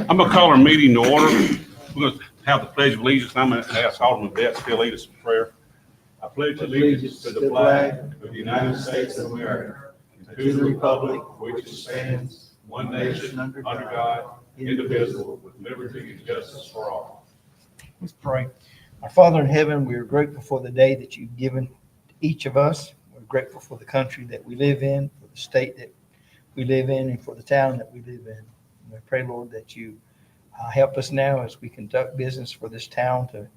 I'm going to call our meeting to order. We're going to have the Pledge of Allegiance. I'm going to ask Alderman Betts to lead us in prayer. I pledge allegiance to the flag of the United States of America and to the republic for which it stands, one nation, under God, indivisible, with liberty and justice for all. Let's pray. Our Father in heaven, we are grateful for the day that you've given each of us. We're grateful for the country that we live in, for the state that we live in, and for the town that we live in. And we pray, Lord, that you help us now as we conduct business for this town to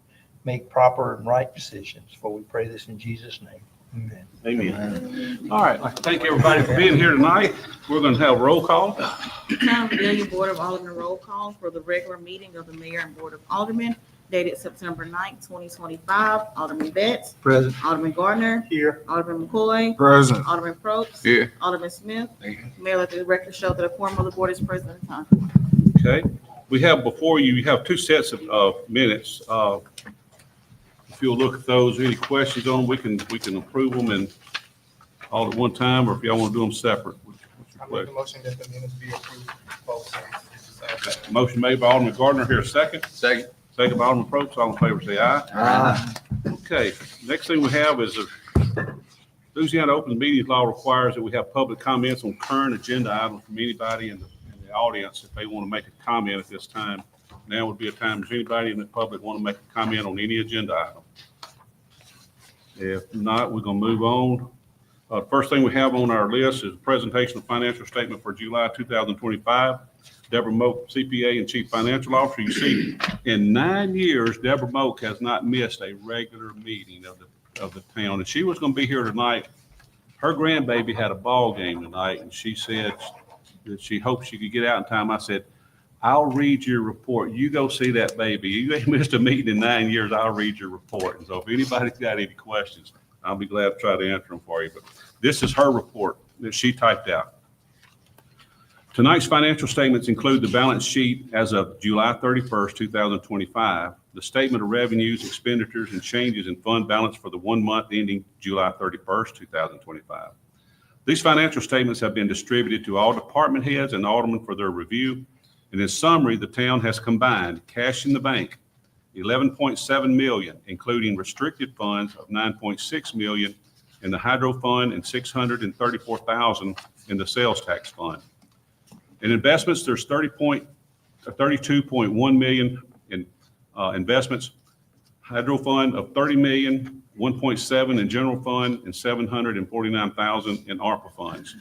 make proper and right decisions. For we pray this in Jesus' name. Amen. Amen. All right. I'd like to thank everybody for being here tonight. We're going to have a roll call. Town of Vidalia Board of Aldermen roll call for the regular meeting of the Mayor and Board of Aldermen dated September 9th, 2025. Alderman Betts. Present. Alderman Gardner. Here. Alderman McCoy. Present. Alderman Probst. Here. Alderman Smith. Mayor, let the record show that a quorum of the board is present at the time. Okay. We have before you, have two sets of minutes. If you'll look at those, any questions on them, we can approve them and all at one time, or if y'all want to do them separate. I make a motion that the minutes be approved. Both sides. Motion made by Alderman Gardner. Here a second. Second. Second by Alderman Probst. All in favor say aye. Aye. Okay. Next thing we have is Louisiana Open Meetings Law requires that we have public comments on current agenda items from anybody in the audience if they want to make a comment at this time. Now would be a time if anybody in the public want to make a comment on any agenda item. If not, we're going to move on. First thing we have on our list is a presentation of financial statement for July 2025. Deborah Moak, CPA and Chief Financial Officer. You see, in 9 years, Deborah Moak has not missed a regular meeting of the town, and she was going to be here tonight. Her grandbaby had a ball game tonight, and she said that she hoped she could get out in time. I said, I'll read your report. You go see that baby. You ain't missed a meeting in 9 years. I'll read your report. And so if anybody's got any questions, I'll be glad to try to answer them for you. But this is her report that she typed out. Tonight's financial statements include the balance sheet as of July 31st, 2025, the statement of revenues, expenditures, and changes in fund balance for the 1 month ending July 31st, 2025. These financial statements have been distributed to all department heads and aldermen for their review. And in summary, the town has combined cash in the bank, $11.7 million, including restricted funds of $9.6 million in the hydro fund and $634,000 in the sales tax fund. In investments, there's $32.1 million in investments, hydro fund of $30 million, 1.7 in general fund, and $749,000 in ARPA funds.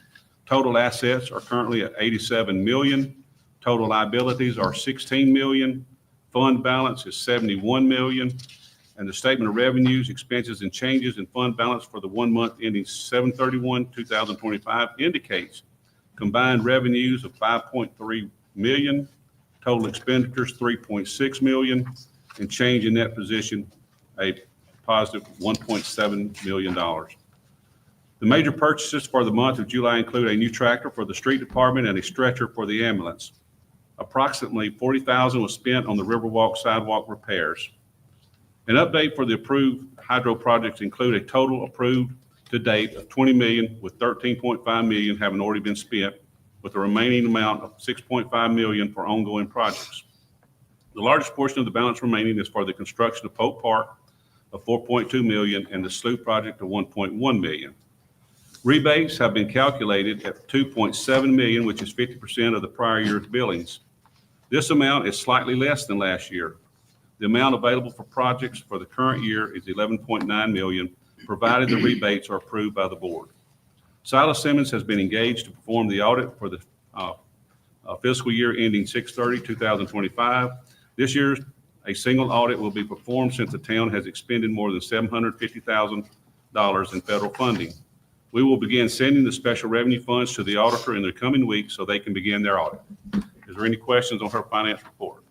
Total assets are currently at $87 million. Total liabilities are $16 million. Fund balance is $71 million. And the statement of revenues, expenses, and changes in fund balance for the 1 month ending 7/31/2025 indicates combined revenues of $5.3 million, total expenditures $3.6 million, and change in net position a positive $1.7 million. The major purchases for the month of July include a new tractor for the street department and a stretcher for the ambulance. Approximately $40,000 was spent on the Riverwalk sidewalk repairs. An update for the approved hydro projects include a total approved to date of $20 million, with $13.5 million having already been spent, with the remaining amount of $6.5 million for ongoing projects. The largest portion of the balance remaining is for the construction of Pope Park of $4.2 million and the slough project of $1.1 million. Rebates have been calculated at $2.7 million, which is 50% of the prior year's billings. This amount is slightly less than last year. The amount available for projects for the current year is $11.9 million, provided the rebates are approved by the board. Silas Simmons has been engaged to perform the audit for the fiscal year ending 6/30/2025. This year, a single audit will be performed since the town has expended more than $750,000 in federal funding. We will begin sending the special revenue funds to the auditor in the coming weeks so they can begin their audit. Is there any questions on her finance report?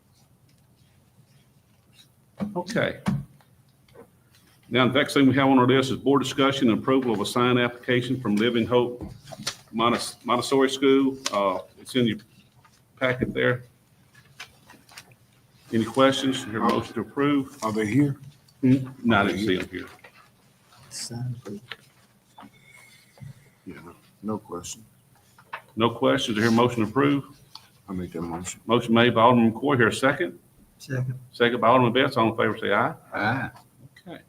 Okay. Now, the next thing we have on our list is board discussion and approval of a sign application from Living Hope Montessori School. It's in your packet there. Any questions? Your motion to approve? Are they here? No, I didn't see them here. Yeah, no question. No questions. Is there a motion to approve? I make that motion. Motion made by Alderman McCoy. Here a second. Second. Second by Alderman Betts. All in favor, say aye. Aye. Okay.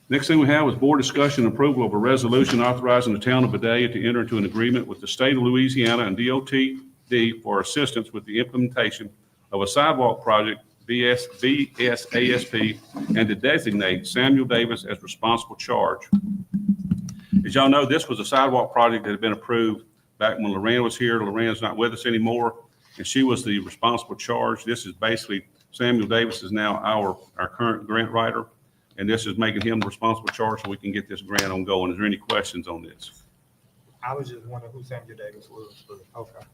Next thing we have is board discussion and approval of a resolution authorizing the town of Vidalia to enter into an agreement with the state of Louisiana and DOTD for assistance with the implementation of a sidewalk project, BSASP, and to designate Samuel Davis as responsible charge. As y'all know, this was a sidewalk project that had been approved back when Lorraine was here. Lorraine's not with us anymore, and she was the responsible charge. This is basically, Samuel Davis is now our current grant writer, and this is making him the responsible charge so we can get this grant on going. Is there any questions on this? I was just wondering who Samuel Davis was, but okay.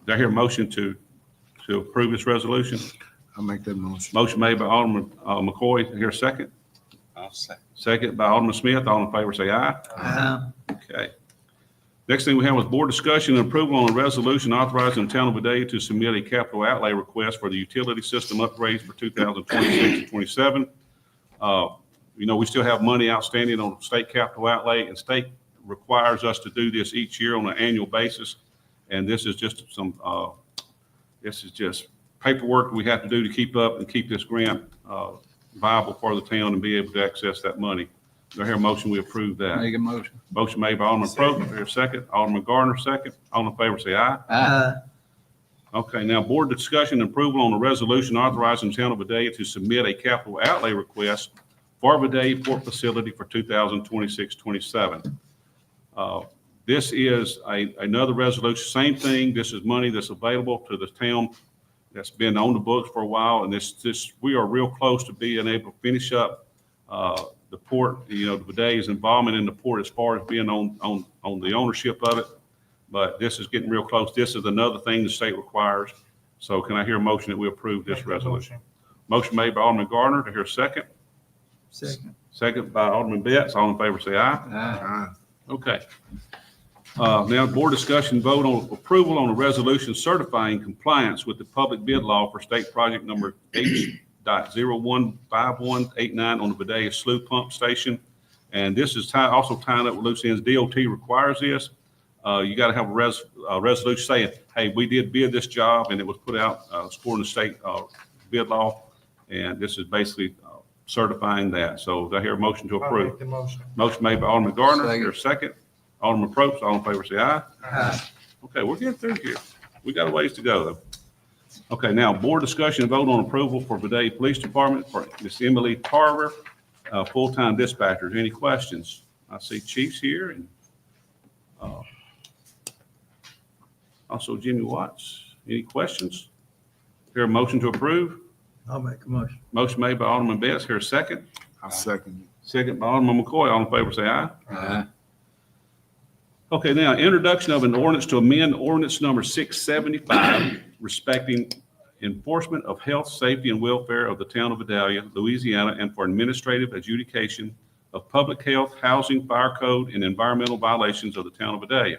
Do I hear a motion to approve this resolution? I make that motion. Motion made by Alderman McCoy. Here a second. I'll second. Second by Alderman Smith. All in favor, say aye. Aye. Okay. Next thing we have is board discussion and approval on a resolution authorizing the town of Vidalia to submit a capital outlay request for the utility system upgrades for 2026 and 27. We still have money outstanding on state capital outlay, and state requires us to do this each year on an annual basis. And this is just paperwork we have to do to keep up and keep this grant viable for the town and be able to access that money. Do I hear a motion we approve that? Make a motion. Motion made by Alderman Probst. Here a second. Alderman Gardner, second. All in favor, say aye. Aye. Okay, now board discussion and approval on the resolution authorizing the town of Vidalia to submit a capital outlay request for Vidalia Port Facility for 2026-27. This is another resolution, same thing. This is money that's available to the town that's been on the books for a while, and we are real close to being able to finish up the port, the Vidalia's involvement in the port as far as being on the ownership of it. But this is getting real close. This is another thing the state requires. So can I hear a motion that we approve this Make the resolution? Motion made by Alderman Gardner. To hear a second. Second. Second by Alderman Betts. All in favor, say aye. Aye. Okay. Now, board discussion vote on approval on a resolution certifying compliance with the public bid law for state project number H.015189 on the Vidalia Slough Pump Station. And this is also tying up with loose ends. DOT requires this. You got to have a resolution saying, hey, we did bid this job, and it was put out according to state bid law. And this is basically certifying that. So do I hear a motion to I'll approve? make the motion. Motion made by Alderman Gardner. Second. Here a second. Alderman Probst. All in favor, say aye. Aye. Okay, we're getting through here. We got a ways to go, though. Okay, now, board discussion and vote on approval for Vidalia Police Department for Miss Emily Tarver, full-time dispatchers. Any questions? I see Chiefs here and also Jimmy Watts. Any questions? Hear a motion to approve? I'll make a motion. Motion made by Alderman Betts. Here a second. I'll second Second by Alderman McCoy. All in favor, say aye. it. Aye. Okay, now, introduction of an ordinance to amend ordinance number 675 respecting enforcement of health, safety, and welfare of the town of Vidalia, Louisiana, and for administrative adjudication of public health, housing, fire code, and environmental violations of the town of Vidalia,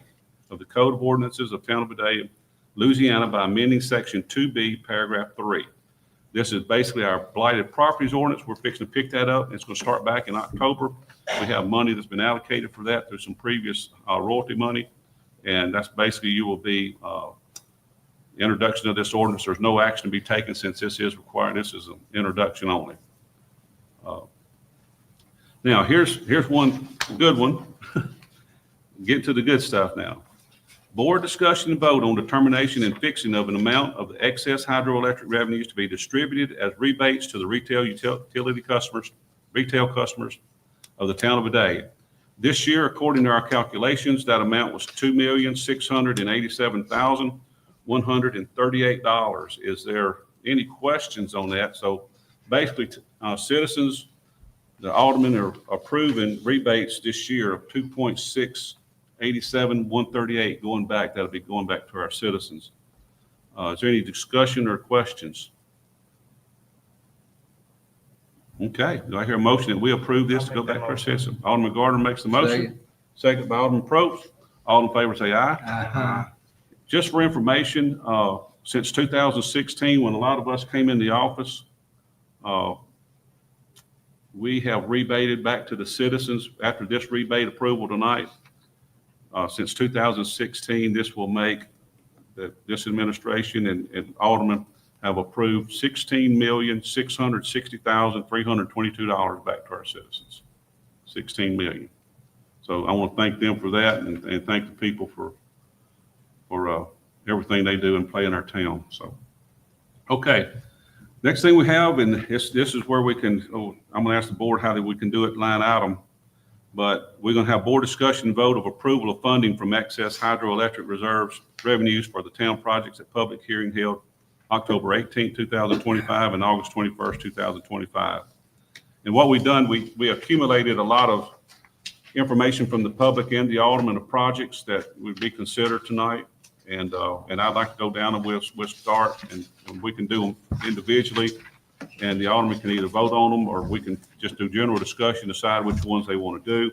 of the Code of Ordinances of town of Vidalia, Louisiana, by amending section 2B, paragraph 3. This is basically our blighted properties ordinance. We're fixing to pick that up. It's going to start back in October. We have money that's been allocated for that through some previous royalty money. And that's basically, you will be introduction of this ordinance. There's no action to be taken since this is required. This is an introduction only. Now, here's one good one. Get to the good stuff now. Board discussion and vote on determination and fixing of an amount of the excess hydroelectric revenues to be distributed as rebates to the retail customers of the town of Vidalia. This year, according to our calculations, that amount was $2,687,138. Is there any questions on that? So basically, citizens, the aldermen are approving rebates this year of $2,687,138 going back. That'll be going back to our citizens. Is there any discussion or questions? Okay, do I hear a motion that we approve this to go back to our citizens? Alderman Gardner makes the motion. Second by Alderman Probst. All in favor, say aye. Aye. Just for information, since 2016, when a lot of us came in the office, we have rebated back to the citizens after this rebate approval tonight. Since 2016, this will make this administration and aldermen have approved $16,660,322 back to our citizens. 16 million. So I want to thank them for that and thank the people for everything they do and play in our town. So, okay. Next thing we have, and this is where we can, I'm going to ask the board how we can do it line item, but we're going to have board discussion and vote of approval of funding from excess hydroelectric reserves revenues for the town projects at public hearing held October 18, 2025 and August 21st, 2025. And what we've done, we accumulated a lot of information from the public and the aldermen of projects that would be considered tonight. And I'd like to go down and we'll start and we can do them individually and the alderman can either vote on them or we can just do general discussion, decide which ones they want to do.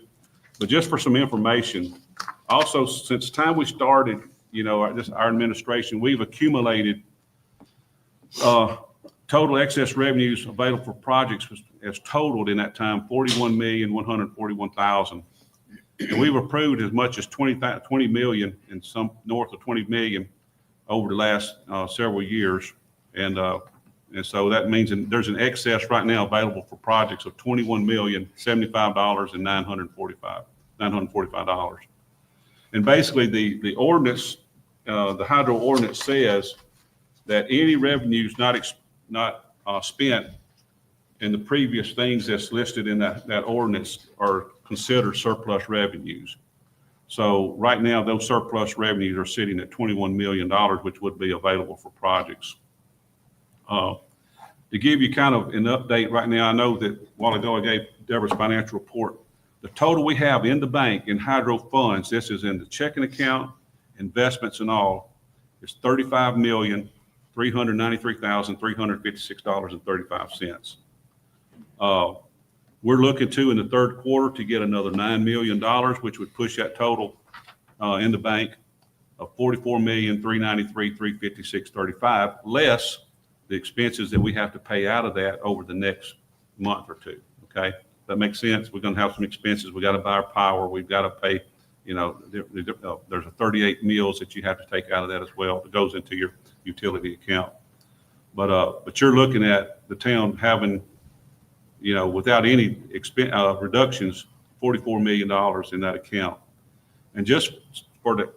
But just for some information, also since the time we started, our administration, we've accumulated total excess revenues available for projects as totaled in that time, 41,141,000. And we've approved as much as 20 million and some north of 20 million over the last several years. And so that means there's an excess right now available for projects of $21,075,945. And basically the ordinance, the hydro ordinance says that any revenues not spent in the previous things that's listed in that ordinance are considered surplus revenues. So right now, those surplus revenues are sitting at $21 million, which would be available for projects. To give you kind of an update right now, I know that a while ago I gave Deborah's financial report. The total we have in the bank in hydro funds, this is in the checking account, investments and all, is $35,393,356.35. We're looking to in the third quarter to get another $9 million, which would push that total in the bank of $44,393,356.35, less the expenses that we have to pay out of that over the next month or two. Okay, that makes sense. We're going to have some expenses. We got to buy our power. We've got to pay. There's a 38 meals that you have to take out of that as well. That goes into your utility account. But you're looking at the town having, without any reductions, $44 million in that account. And just for the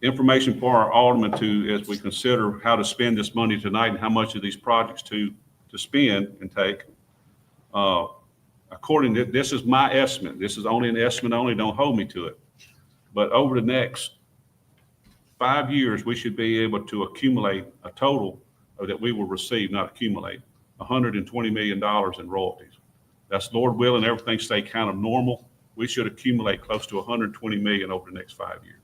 information for our aldermen as we consider how to spend this money tonight and how much of these projects to spend and take, according to, this is my estimate. This is only an estimate only, don't hold me to it. But over the next 5 years, we should be able to accumulate a total that we will receive, not accumulate, $120 million in royalties. That's Lord willing, everything stay kind of normal. We should accumulate close to $120 million over the next 5 years.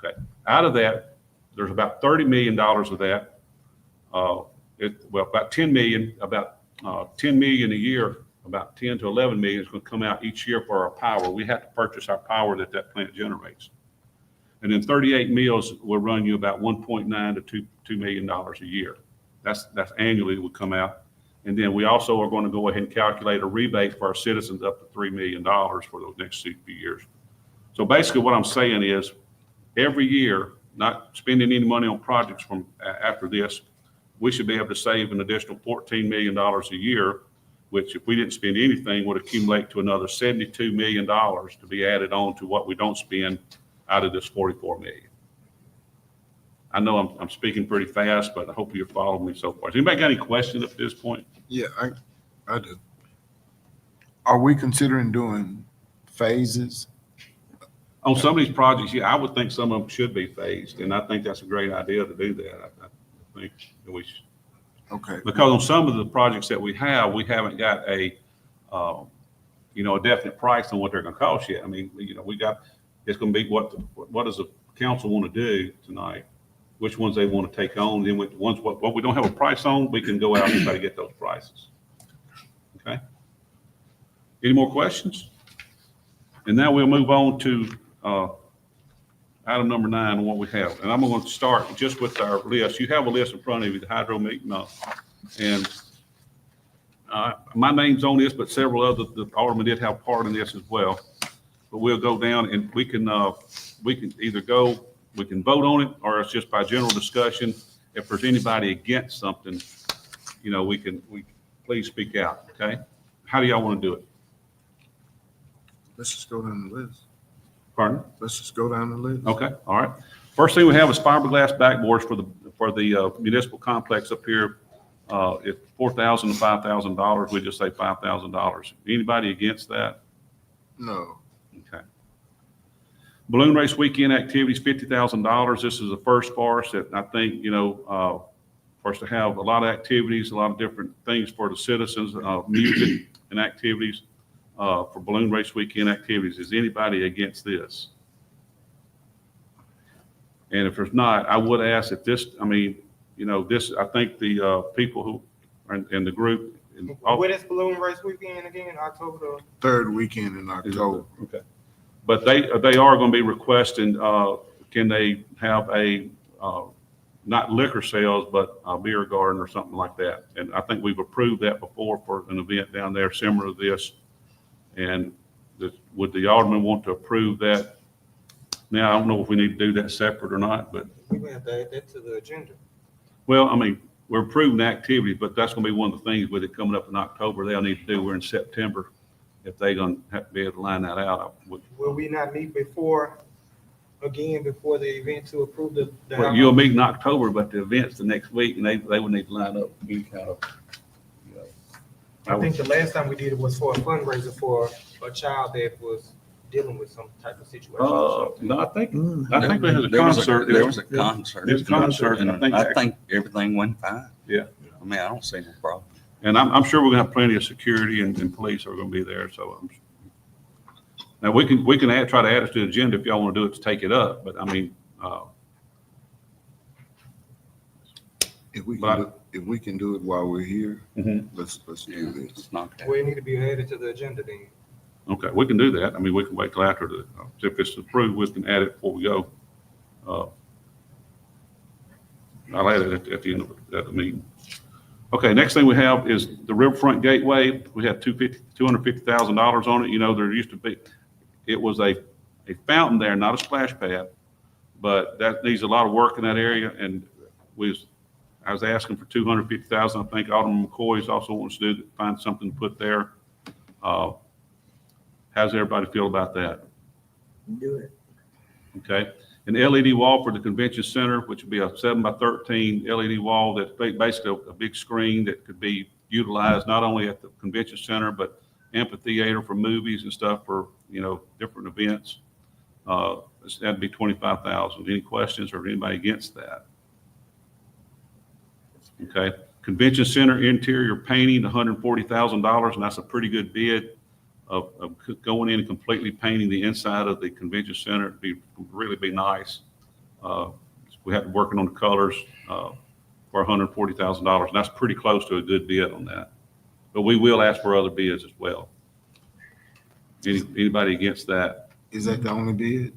Okay, out of that, there's about $30 million of that. About 10 million, about 10 million a year, about 10 to 11 million is going to come out each year for our power. We have to purchase our power that plant generates. And then 38 mills will run you about 1.9 to $2 million a year. That's annually would come out. And then we also are going to go ahead and calculate a rebate for our citizens up to $3 million for those next few years. So basically what I'm saying is every year, not spending any money on projects from after this, we should be able to save an additional $14 million a year, which if we didn't spend anything would accumulate to another $72 million to be added on to what we don't spend out of this 44 million. I know I'm speaking pretty fast, but I hope you're following me so far. Has anybody got any questions at this point? Yeah, I do. Are we considering doing phases? On some of these projects, yeah, I would think some of them should be phased, and I think that's a great idea to do that. I think that we should. Okay. Because on some of the projects that we haven't got a definite price on what they're going to cost yet. I mean, it's going to be what does the council want to do tonight? Which ones they want to take on? Then with ones what we don't have a price on, we can go out and try to get those prices. Okay. Any more questions? And now we'll move on to item number 9 on what we have. And I'm going to start just with our list. You have a list in front of you, the hydro meeting, and my name's on this, but several other the aldermen did have part in this as well. but we'll go down and we can either go, we can vote on it, or it's just by general discussion. If there's anybody against something, you know, we please speak out, okay? How do y'all want to do it? Let's just go down the list. Pardon? Let's just go down the list. Okay, all right. First thing we have is fiberglass backboards for the municipal complex up here. It's $4,000 to $5,000. We just say $5,000. Anybody against that? No. Okay. Balloon race weekend activities, $50,000. This is the first for us that I think, you know, for us to have a lot of activities, a lot of different things for the citizens, music and activities for balloon race weekend activities. Is anybody against this? And if there's not, I would ask if this, I mean, you know, this, I think the people who are in the group. When is balloon race weekend again? October the? Third weekend in October. Okay. But they are going to be requesting, can they have a, not liquor sales, but a beer garden or something like that. And I think we've approved that before for an event down there similar to this. And would the alderman want to approve that? Now, I don't know if we need to do that separate or not, but, We may have to add that to the agenda. well, I mean, we're approving activity, but that's going to be one of the things with it coming up in October, they'll need to do. We're in September. If they're going to have to be able to line that out, Will we not meet before the event to approve the? well, you'll meet in October, but the event's the next week, and they would need to line up any kind of, you know. I think the last time we did it was for a fundraiser for a child that was dealing with some type of situation. No, I think there was a There concert. There was a concert. There's a concert, and I think everything went fine. Yeah. I mean, I don't see no problem. And I'm sure we're gonna have plenty of security and police are gonna be there, so. Now, we can try to add it to the agenda if y'all wanna do it to take it up, but I mean, If we But- can, if we can do it while we're here, Mhm. let's do this. It's not that. Well, it need to be added to the agenda then. okay, we can do that. I mean, we can wait till after if it's approved, we can add it before we go. I'll add it at the end of the meeting. Okay, next thing we have is the Riverfront Gateway. We have $250,000 on it. You know, there used to be, it was a fountain there, not a splash pad, but that needs a lot of work in that area. And I was asking for $250,000. I think Alderman McCoy also wants to find something to put there. How's everybody feel about that? Do it. Okay, an LED wall for the convention center, which would be a 7x13 LED wall that's basically a big screen that could be utilized not only at the convention center, but amphitheater for movies and stuff for, you know, different events. That'd be $25,000. Any questions or anybody against that? Okay, convention center interior painting, $140,000, and that's a pretty good bid of going in and completely painting the inside of the convention center. It'd really be nice. We have to working on the colors for $140,000, and that's pretty close to a good bid on that. But we will ask for other bids as well. Anybody against that? Is that the only bid?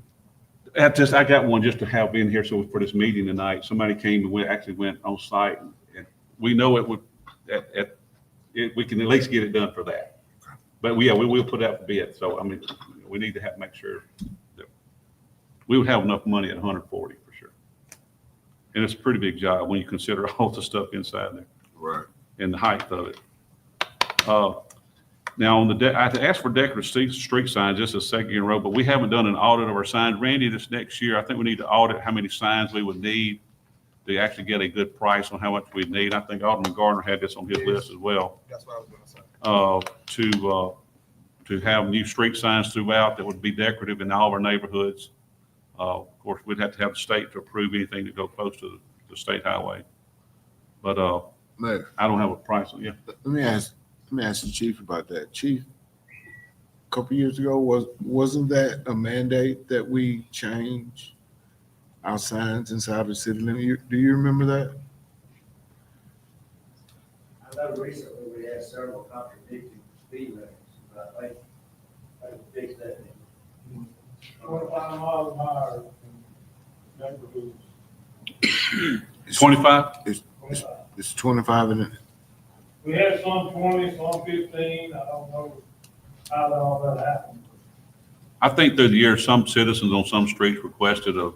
I got one just to have in here, so for this meeting tonight, somebody came and actually went on site, and we know it would, we can at least get it done for that. But we will put out the bid, so I mean, we need to make sure that we would have enough money at 140 for sure. And it's a pretty big job when you consider all the stuff inside there Right. and the height of it. Now, I had to ask for decorative street signs, just a second in a row, but we haven't done an audit of our signs. Randy, this next year, I think we need to audit how many signs we would need to actually get a good price on how much we'd need. I think Alderman Gardner had this on his list as well. That's what I was gonna say. To have new street signs throughout that would be decorative in all of our neighborhoods. Of course, we'd have to have the state to approve anything to go close to the state highway. But Mayor, I don't have a price on it. let me ask the chief about that. Chief, a couple years ago, wasn't that a mandate that we change our signs inside the city limit? Do you remember that? I know recently we had several contradicting speed limits, but I think we fixed that. 25 miles an hour in neighborhoods. 25? It's 25 in it. We had some 20, some 15. I don't know how all that happened. I think through the years, some citizens on some streets requested a,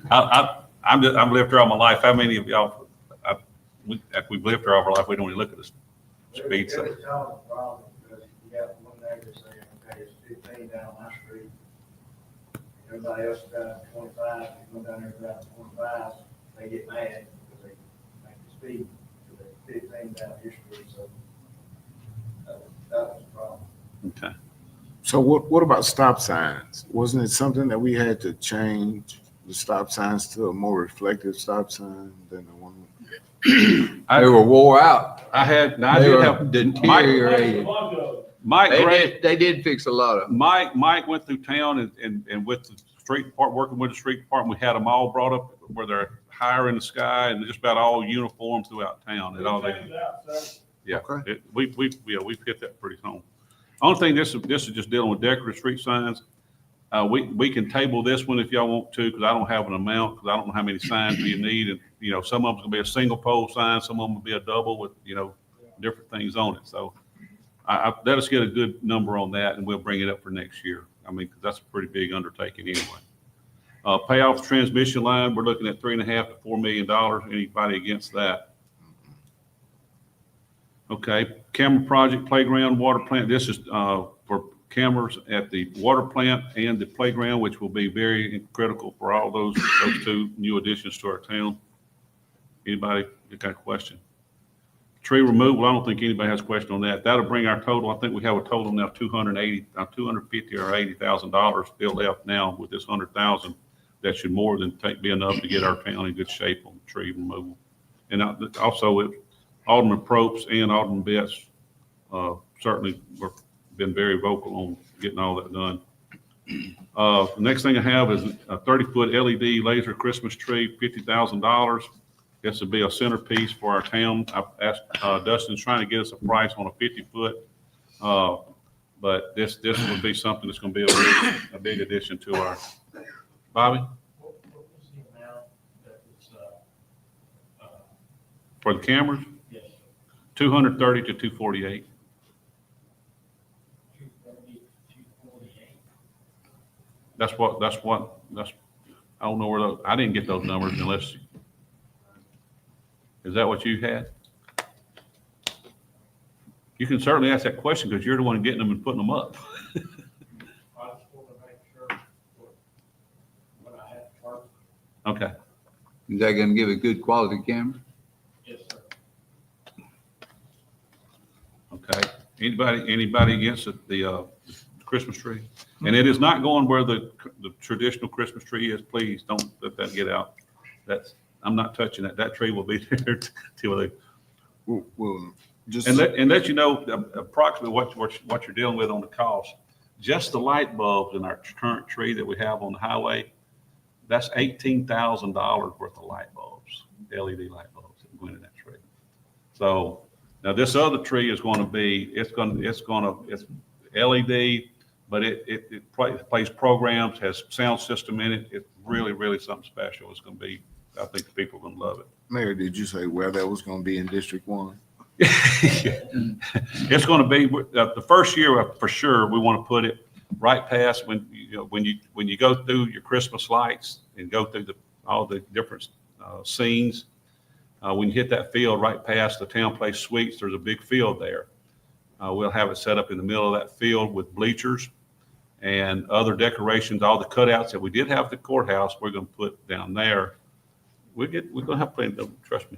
I've lived here all my life. How many of y'all, after we've lived here all our life, we don't even look at the speed sign. It's all a problem, because you got one neighbor saying, okay, it's 15 down my street. Everybody else is down 25, you go down there down 25, they get mad because they make the speed, because they 15 down your street, so that was the problem. Okay. So what about stop signs? Wasn't it something that we had to change the stop signs to a more reflective stop sign than the one? They were wore out. I They did were have, deteriorated. Mike Gray, They did fix a lot of them. Mike went through town and with the street department, working with the street department, we had them all brought up where they're higher in the sky and just about all uniform throughout town. And all they, yeah, Okay. we've hit that pretty home. Only thing, this is just dealing with decorative street signs. We can table this one if y'all want to, because I don't have an amount, because I don't know how many signs do you need. And, you know, some of them's gonna be a single pole sign, some of them will be a double with, you know, different things on it. So let us get a good number on that and we'll bring it up for next year. I mean, because that's a pretty big undertaking anyway. Pay off the transmission line, we're looking at $3.5 to $4 million. Anybody against that? Okay, camera project, playground, water plant. This is for cameras at the water plant and the playground, which will be very critical for all those two new additions to our town. Anybody got a question? Tree removal, I don't think anybody has a question on that. That'll bring our total, I think we have a total now $250 or $80,000 still left now with this 100,000. That should more than be enough to get our town in good shape on tree removal. And also Alderman Probst and Alderman Betts certainly been very vocal on getting all that done. The next thing I have is a 30-foot LED laser Christmas tree, $50,000. This would be a centerpiece for our town. I've asked, Dustin's trying to get us a price on a 50-foot, but this would be something that's going to be a big addition to our, Bobby? What was the amount that was, For the cameras, yes, 230 to 248. 230, 248? That's, I don't know where those, I didn't get those numbers unless, is that what you had? You can certainly ask that question because you're the one getting them and putting them up. I just want to make sure what I have to charge. Okay. Is that gonna give a good quality camera? Yes, sir. Okay. Anybody against the Christmas tree? And it is not going where the traditional Christmas tree is. Please don't let that get out. I'm not touching that. That tree will be there till they, Well, just and let you know approximately what you're dealing with on the cost. Just the light bulbs in our current tree that we have on the highway, that's $18,000 worth of light bulbs, LED light bulbs that go into that tree. So now this other tree is going to be, it's LED, but it plays programs, has sound system in it. It's really, really something special. It's going to be, I think people are going to love it. Mayor, did you say where that was going to be in District 1? It's going to be the first year for sure. We want to put it right past when you go through your Christmas lights and go through all the different scenes. When you hit that field right past the Town Place Suites, there's a big field there. We'll have it set up in the middle of that field with bleachers and other decorations. All the cutouts that we did have at the courthouse, we're going to put down there. We're going to have plenty of them, trust me.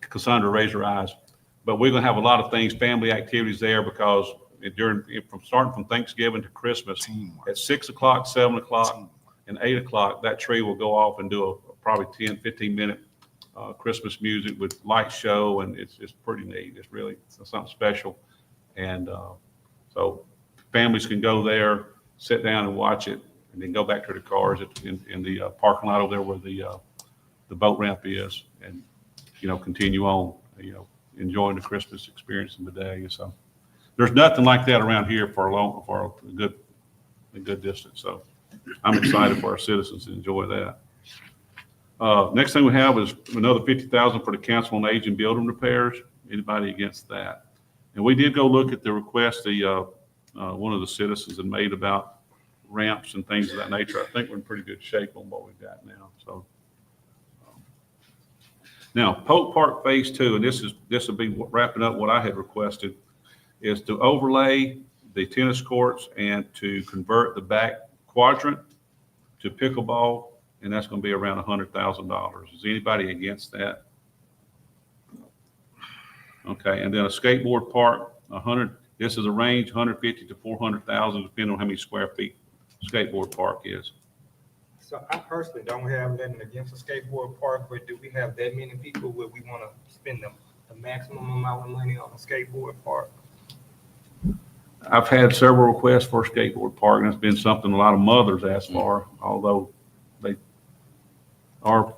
Cassandra raised her eyes. But we're going to have a lot of things, family activities there, because starting from Thanksgiving to Christmas, Teamwork. at 6 o'clock, 7 o'clock, and 8 o'clock, that tree will go off and do a probably 10, 15-minute Christmas music with light show, and it's pretty neat. It's really something special. And so families can go there, sit down and watch it, and then go back to their cars in the parking lot over there where the boat ramp is, and continue on, enjoying the Christmas experience in Vidalia. So there's nothing like that around here for a good distance. So I'm excited for our citizens to enjoy that. Next thing we have is another $50,000 for the Council on Aging building repairs. Anybody against that? And we did go look at the request, the one of the citizens had made about ramps and things of that nature. I think we're in pretty good shape on what we've got now, so. Now, Polk Park Phase 2, and this will be wrapping up what I had requested, is to overlay the tennis courts and to convert the back quadrant to pickleball, and that's going to be around $100,000. Is anybody against that? Okay, and then a skateboard park, 100. This is a range, 150 to 400,000, depending on how many square feet skateboard park is. So I personally don't have nothing against a skateboard park, but do we have that many people where we want to spend the maximum amount of money on a skateboard park? I've had several requests for a skateboard park, and it's been something a lot of mothers ask for, although they are.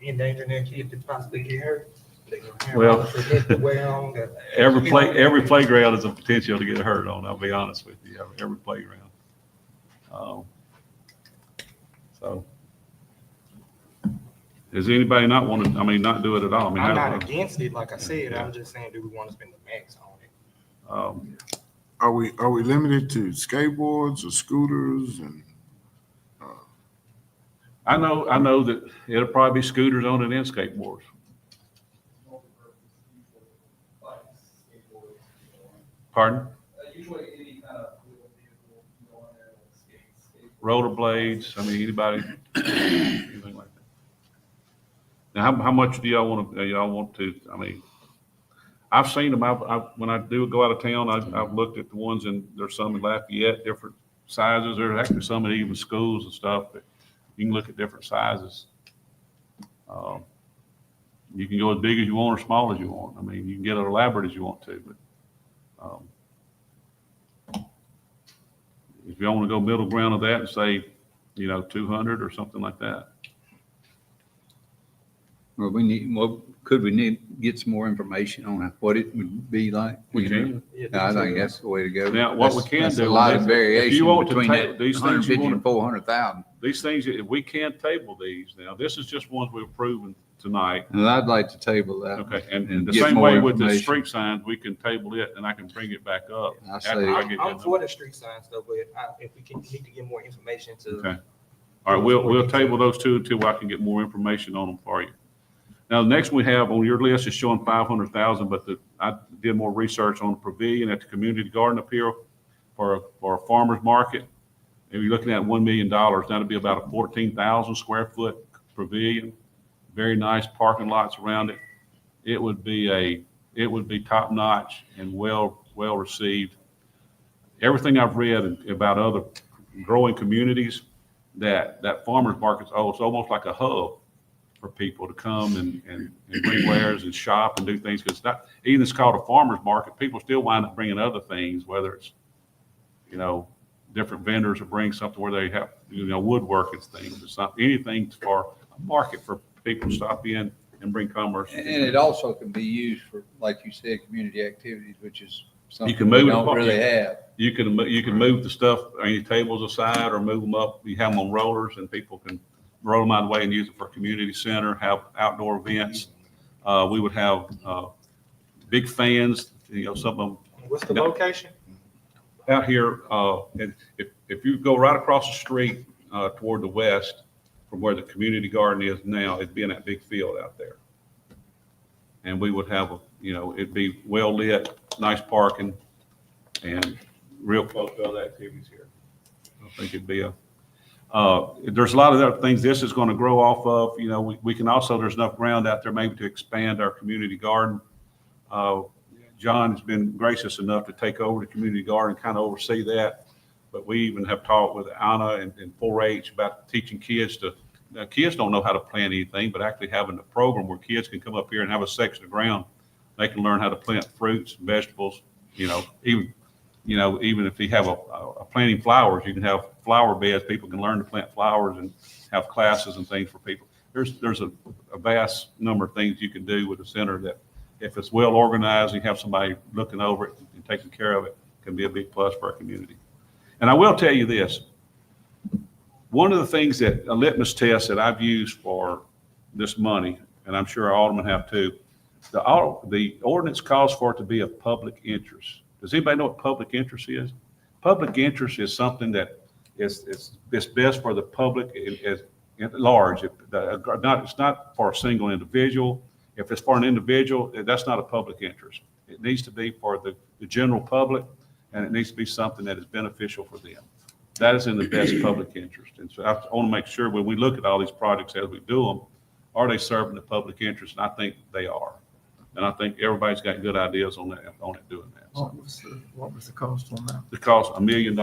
Endangering their kids to possibly get hurt. They gonna have Well, all the cement to wear on that- Every playground is a potential to get hurt on, I'll be honest with you, every playground. So, does anybody not want to, not do it at all? I'm how- not against it, like I said, I'm just saying, do we want to spend the max on it? Are we limited to skateboards or scooters and? I know that it'll probably be scooters on it and skateboards. Pardon? Usually any kind of wheel vehicle, you go in there with skates. Rollerblades, anybody, anything like that. Now, how much do y'all want to, I've seen them, when I do go out of town, I've looked at the ones, and there's some in Lafayette, different sizes. There's actually some at even schools and stuff, but you can look at different sizes. You can go as big as you want or small as you want. You can get as elaborate as you want to, but if you want to go middle ground of that and say, 200 or something like that. Well, could we get some more information on what it would be like? We you know? can. Yeah, I think that's the way to go. Now, what we That's- can that's do a lot is of if you variation want to between take that these things you 150 want and to- 400,000. These things, we can table these now. This is just ones we've proven tonight. And I'd like to table that. Okay, and the get same more way with the information. street signs, we can table it and I can bring it back up. I after say- I get I'm that for the street signs though, but if we need to get more information to. Okay. All right, we'll table those two until I can get more information on them for you. Now, the next we have on your list is showing 500,000, but I did more research on the pavilion at the community garden up here for a farmer's market. If you're looking at $1 million, that'd be about a 14,000 square foot pavilion. Very nice parking lots around it. It would be top notch and well received. Everything I've read about other growing communities, that farmer's market's it's almost like a hub for people to come and bring wares and shop and do things. Because even it's called a farmer's market, people still wind up bringing other things, whether it's, different vendors will bring something where they have, woodwork and things. It's not anything for a market for people to stop in and bring commerce. And it also can be used for, like you said, community activities, which is You something can we move it don't apart. really have. You can move the stuff, any tables aside, or move them up. You have them on rollers, and people can roll them out of the way and use it for a community center, have outdoor events. We would have big fans, some of them What's the location? out here. And if you go right across the street toward the west from where the community garden is now, it'd be in that big field out there. And we would have it'd be well lit, nice parking, and real close to other activities here. I think it'd be there's a lot of other things this is going to grow off of. We can also, there's enough ground out there maybe to expand our community garden. John has been gracious enough to take over the community garden, kind of oversee that. But we even have talked with Anna and 4-H about teaching kids kids don't know how to plant anything, but actually having a program where kids can come up here and have a section of ground. They can learn how to plant fruits, vegetables, even if you have a planting flowers, you can have flower beds. People can learn to plant flowers and have classes and things for people. There's a vast number of things you can do with a center that, if it's well organized, you have somebody looking over it and taking care of it, can be a big plus for our community. And I will tell you this, one of the things that a litmus test that I've used for this money, and I'm sure our aldermen have too, the ordinance calls for it to be of public interest. Does anybody know what public interest is? Public interest is something that it's best for the public at large. It's not for a single individual. If it's for an individual, that's not a public interest. It needs to be for the general public, and it needs to be something that is beneficial for them. That is in the best public interest. And so I want to make sure when we look at all these projects as we do them, are they serving the public interest? And I think they are. And I think everybody's got good ideas on that, on it doing that. So What was the cost on that? the cost $1 million.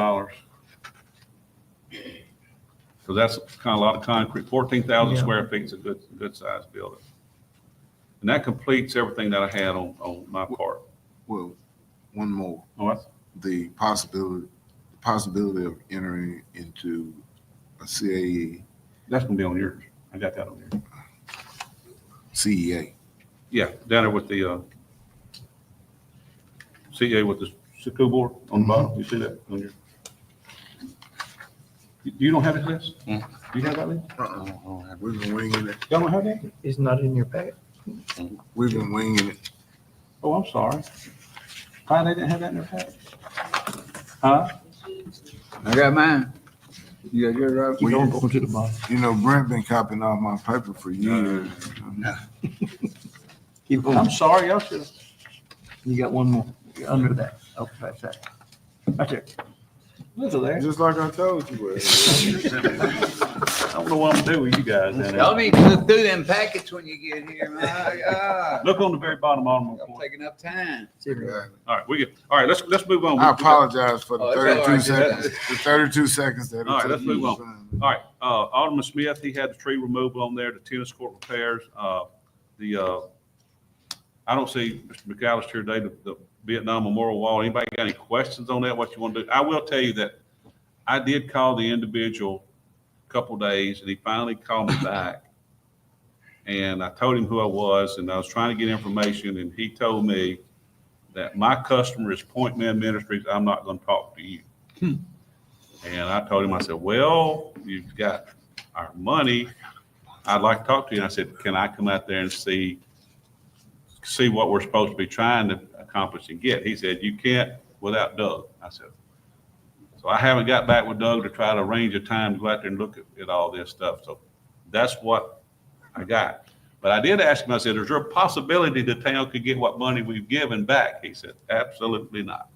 So that's kind of a lot of concrete. 14,000 Yeah. square feet is a good sized building. And that completes everything that I had on my part. Well, one more, All right. the possibility of entering into a CAE, That's gonna be on yours. I got that on there. CEA. Yeah, down there with the CA with the school board on the bottom. You see that on your? You don't have it, Chris? Hmm. Do you have that, Lee? We've been winging it. Y'all don't have that? It's not in your packet. We've been winging it. Oh, I'm sorry. Why they didn't have that in their pack? Huh? I got mine. You got yours, Rob? We- Don't go to the bottom. You know, Brent been copying off my paper for years. Keep going. I'm sorry, y'all should have. You got one more. You're under that. Oh, that's that. Right there. Look at there. Just like I told you. I don't know what I'm gonna do with you guys. down there. Y'all need to look through them packets when you get here, my God. Look on the very bottom of them. I'm taking up time. All right, all right, let's move on. I apologize for the Oh, it's all 32 right. seconds, the 32 seconds that it All right, took let's you move to on. find. All right, Alderman Smith, he had the tree removal on there, the tennis court repairs, I don't see Mr. McAllister today, the Vietnam Memorial Wall. Anybody got any questions on that, what you want to do? I will tell you that I did call the individual a couple days, and he finally called me back. And I told him who I was, and I was trying to get information, and he told me that my customer is Point Man Ministries. I'm not going to talk to you. And I told him, I said, well, you've got our money. I'd like to talk to you. And I said, can I come out there and see what we're supposed to be trying to accomplish and get? He said, you can't without Doug. I said, so I haven't got back with Doug to try to arrange a time to go out there and look at all this stuff. So that's what I got. But I did ask him, I said, is there a possibility the town could get what money we've given back? He said, absolutely not.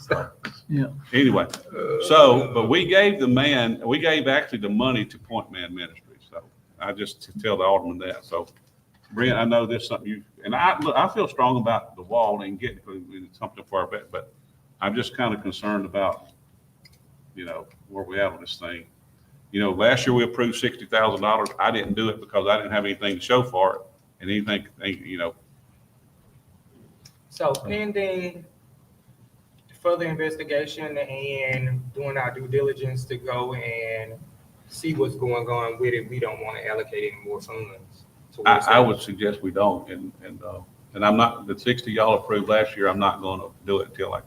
So, Yeah. anyway, but we gave actually the money to Point Man Ministries. So I just tell the alderman that. So Brent, I know this is something and I feel strong about the wall and getting something for our bet, but I'm just kind of concerned about, where we at on this thing. Last year we approved $60,000. I didn't do it because I didn't have anything to show for it and anything. So pending further investigation and doing our due diligence to go and see what's going on with it, we don't want to allocate any more funds. towards I that. would suggest we don't. And I'm not, the 60 y'all approved last year, I'm not going to do it until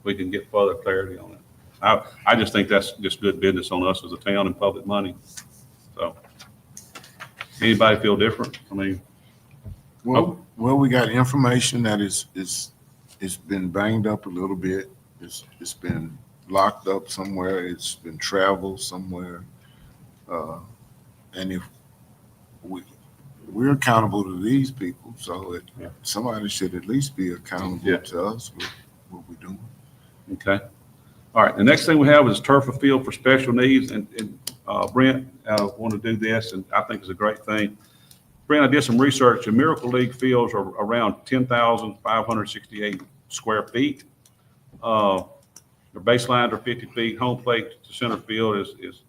we can get further clarity on it. I just think that's just good business on us as a town and public money. So anybody feel different? I mean, Well, we got information that it's been banged up a little bit. It's been locked up somewhere. It's been traveled somewhere. And if we're accountable to these people, so somebody should at least be accountable to us with what we're doing. okay. All right. The next thing we have is turf a field for special needs. And Brent, I want to do this, and I think it's a great thing. Brent, I did some research. The Miracle League fields are around 10,568 square feet. Their baselines are 50 feet. Home plate to center field is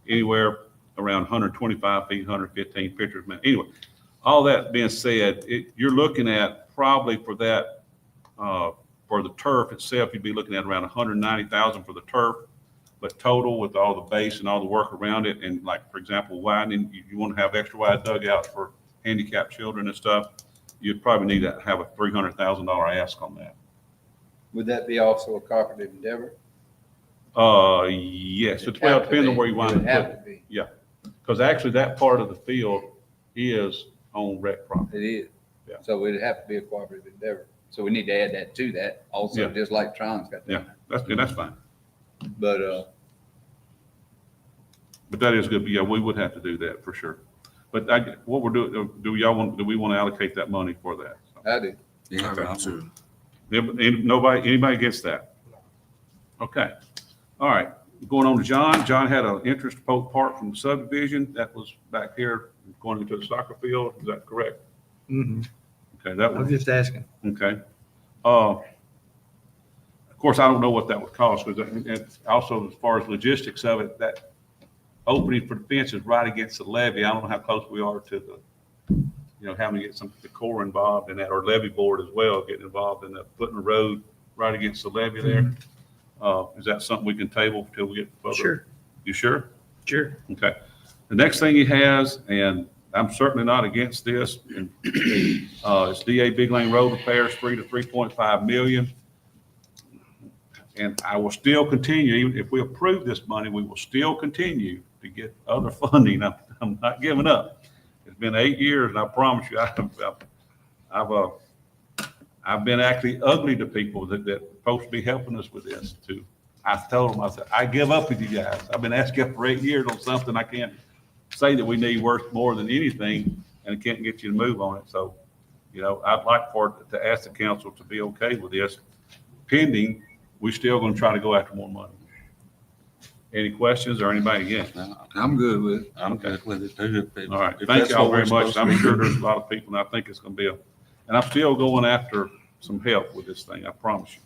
anywhere around 125 feet, 115 pitchers. Anyway, all that being said, you're looking at probably for that, for the turf itself, you'd be looking at around 190,000 for the turf, but total with all the base and all the work around it. And like, for example, widening, you want to have extra wide dugouts for handicapped children and stuff. You'd probably need to have a $300,000 ask on that. Would that be also a cooperative endeavor? Yes, it depends on where you wind It would up have putting to be. it. Because actually that part of the field is on rec property. It is. Yeah. So it'd have to be a cooperative endeavor. So we need to add that to that also, Yeah. just like Tron's got that. Yeah, that's fine. But, But that is good. But yeah, we would have to do that for sure. But what we're doing, do we want to allocate that money for that? I do. Yeah, I I do would. too. Anybody against that? Okay. All right. Going on to John. John had an interest to Polk Park from the subdivision. That was back here going into the soccer field. Is that correct? Mhm. Okay, that I was was, just asking. okay. Of course, I don't know what that would cost, because and also as far as logistics of it, that opening for the fence is right against the levee. I don't know how close we are to having to get the Corps involved in that, or levee board as well, getting involved in that, putting the road right against the levee there. Is that something we can table till we get further? Sure, You sure? sure. Okay. The next thing he has, and I'm certainly not against this, and it's DA Big Lane Road repairs, 3 to 3.5 million. And I will still continue, even if we approve this money, we will still continue to get other funding. I'm not giving up. It's been 8 years, and I promise you, I've been actually ugly to people that supposed to be helping us with this too. I told them, I said, I give up with you guys. I've been asking you for 8 years on something I can't say that we need worth more than anything, and I can't get you to move on it. So, I'd like to ask the council to be okay with this pending. We're still going to try to go after more money. Any questions or anybody against? I'm good with it. I'm good with it too. All right, If thank that's y'all what we're very much. supposed to I'm be sure doing. there's a lot of people, and I think it's going to be and I'm still going after some help with this thing, I promise you.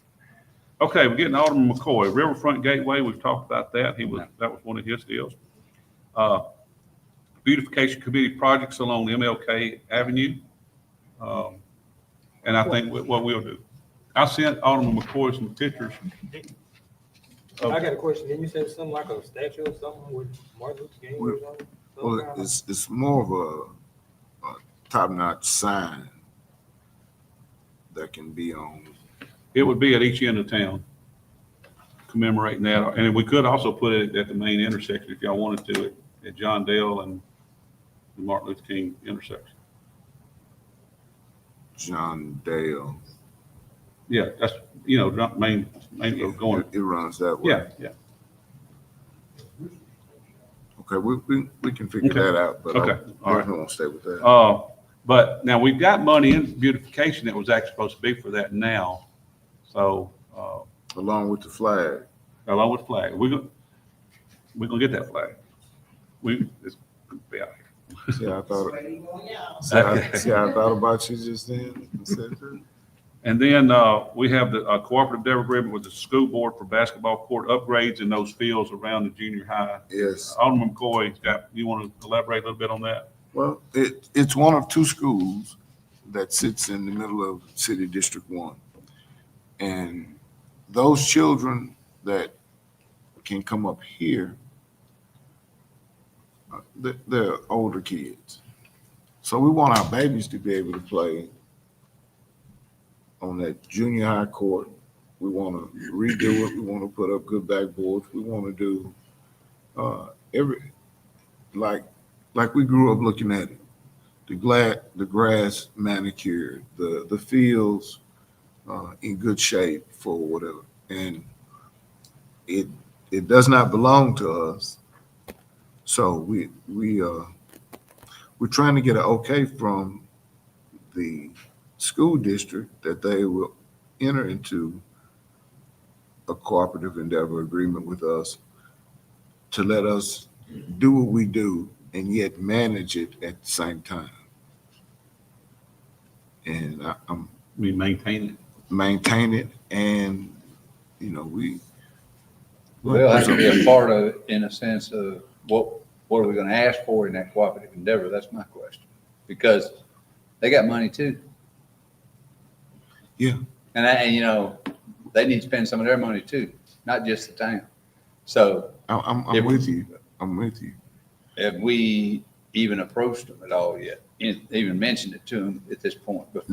Okay, we're getting Alderman McCoy, Riverfront Gateway, we've talked about that. That was one of his deals. Beautification Committee projects along MLK Avenue. And I think what we'll do, I sent Alderman McCoy some pictures. I got a question. Didn't you say something like a statue or something with Martin Luther King or something? Well, it's more of a top-notch sign that can be on. It would be at each end of town commemorating that. And we could also put it at the main intersection if y'all wanted to, at John Dale and the Martin Luther King intersection. John Dale. Yeah, that's, not main road going. It runs that way. Yeah. Okay, we can figure Okay. that out, but Okay. I All right. won't stay with that. But now we've got money in beautification that was actually supposed to be for that now. So, Along with the flag. along with flag, we're gonna get that flag. Yeah. See, I thought about you just then. and said that. And then we have the cooperative endeavor agreement with the school board for basketball court upgrades in those fields around the junior high. Yes. Alderman McCoy, you want to elaborate a little bit on that? Well, it's one of two schools that sits in the middle of City District 1. And those children that can come up here, they're older kids. So we want our babies to be able to play on that junior high court. We want to redo it. We want to put up good backboards. We want to do like we grew up looking at it. The grass manicured, the fields in good shape for whatever. And it does not belong to us. So we're trying to get an okay from the school district that they will enter into a cooperative endeavor agreement with us to let us do what we do and yet manage it at the same time. And We maintain maintain it, and we. We'll have to be a part of it in a sense of what are we gonna ask for in that cooperative endeavor? That's my question. Because they got money too. Yeah. And they need to spend some of their money too, not just the town. So I'm If- with you. I'm with you. have we even approached them at all yet? Even mentioned it to them at this point at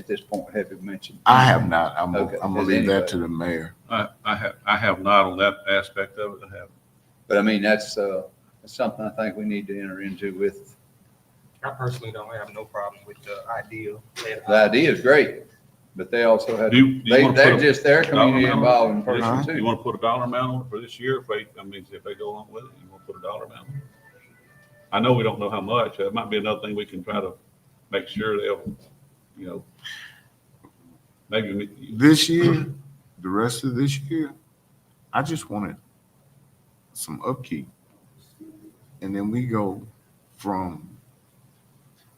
this point, have you mentioned? I have not. I'm Okay. gonna Has leave that anybody? to the mayor. I have not on that aspect of it. I have. But that's something I think we need to enter into with. I personally don't have no problem with the idea. The idea is great. But they also had, Do you they, wanna they're put a just their community dollar amount involved on in it for this person year? You too. want to put a dollar amount on it for this year? If they go along with it, you want to put a dollar amount on it? I know we don't know how much. That might be another thing we can try to make sure they'll, you know, maybe. This year, the rest of this year, I just wanted some upkeep. And then we go from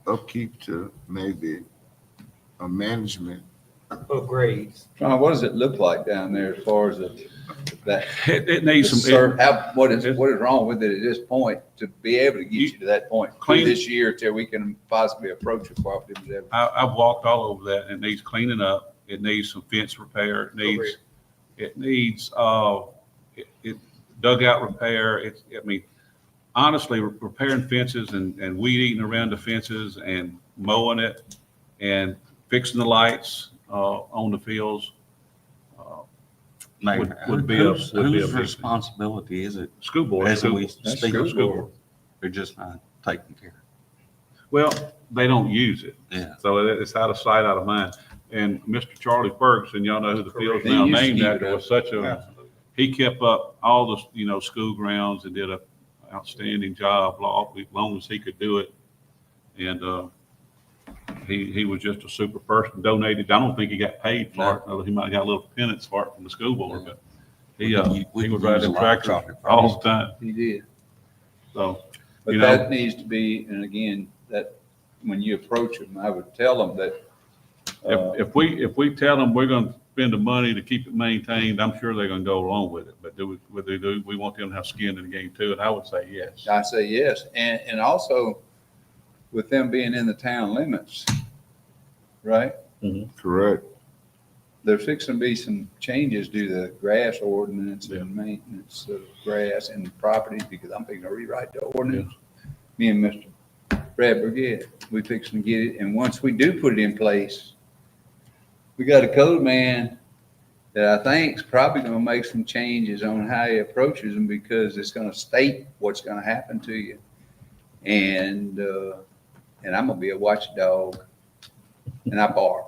upkeep to maybe a management. Upgrades. John, what does it look like down there as far as that? It needs the some. what is wrong with it at this point to be able to get you to that point Clean- this year till we can possibly approach a cooperative level? I've walked all over that. It needs cleaning up. It needs some fence repair. It needs dugout repair. Honestly, repairing fences and weed eating around the fences and mowing it and fixing the lights on the fields. Would be a Whose big responsibility is it? school board. As we That's speak, school School board. board. they're just not taking care. Well, they don't use it. Yeah. So it's out of sight, out of mind. And Mr. Charlie Ferguson, y'all know who the field's He now used to named keep it after, up. was such a, he kept up all the, school grounds and did a outstanding job, as long as he could do it. And he was just a super person, donated. I don't think he got paid for it. He might have got a little penance for it from the school board, but he would ride the tractor all the time. He did. So, But that needs to be, and again, that when you approach them, I would tell them that. if we tell them we're going to spend the money to keep it maintained, I'm sure they're going to go along with it. But do we want them to have skin in the game too? And I would say yes. I say yes, and also with them being in the town limits, right? Correct. There's fixing to be some changes to the grass ordinance and maintenance of grass and properties, because I'm thinking to rewrite the ordinance. Me and Mr. Brad Brigade, we fixing to get it, and once we do put it in place, we got a code man that I think is probably gonna make some changes on how he approaches them, because it's gonna state what's gonna happen to you. And I'm gonna be a watchdog, and I bark.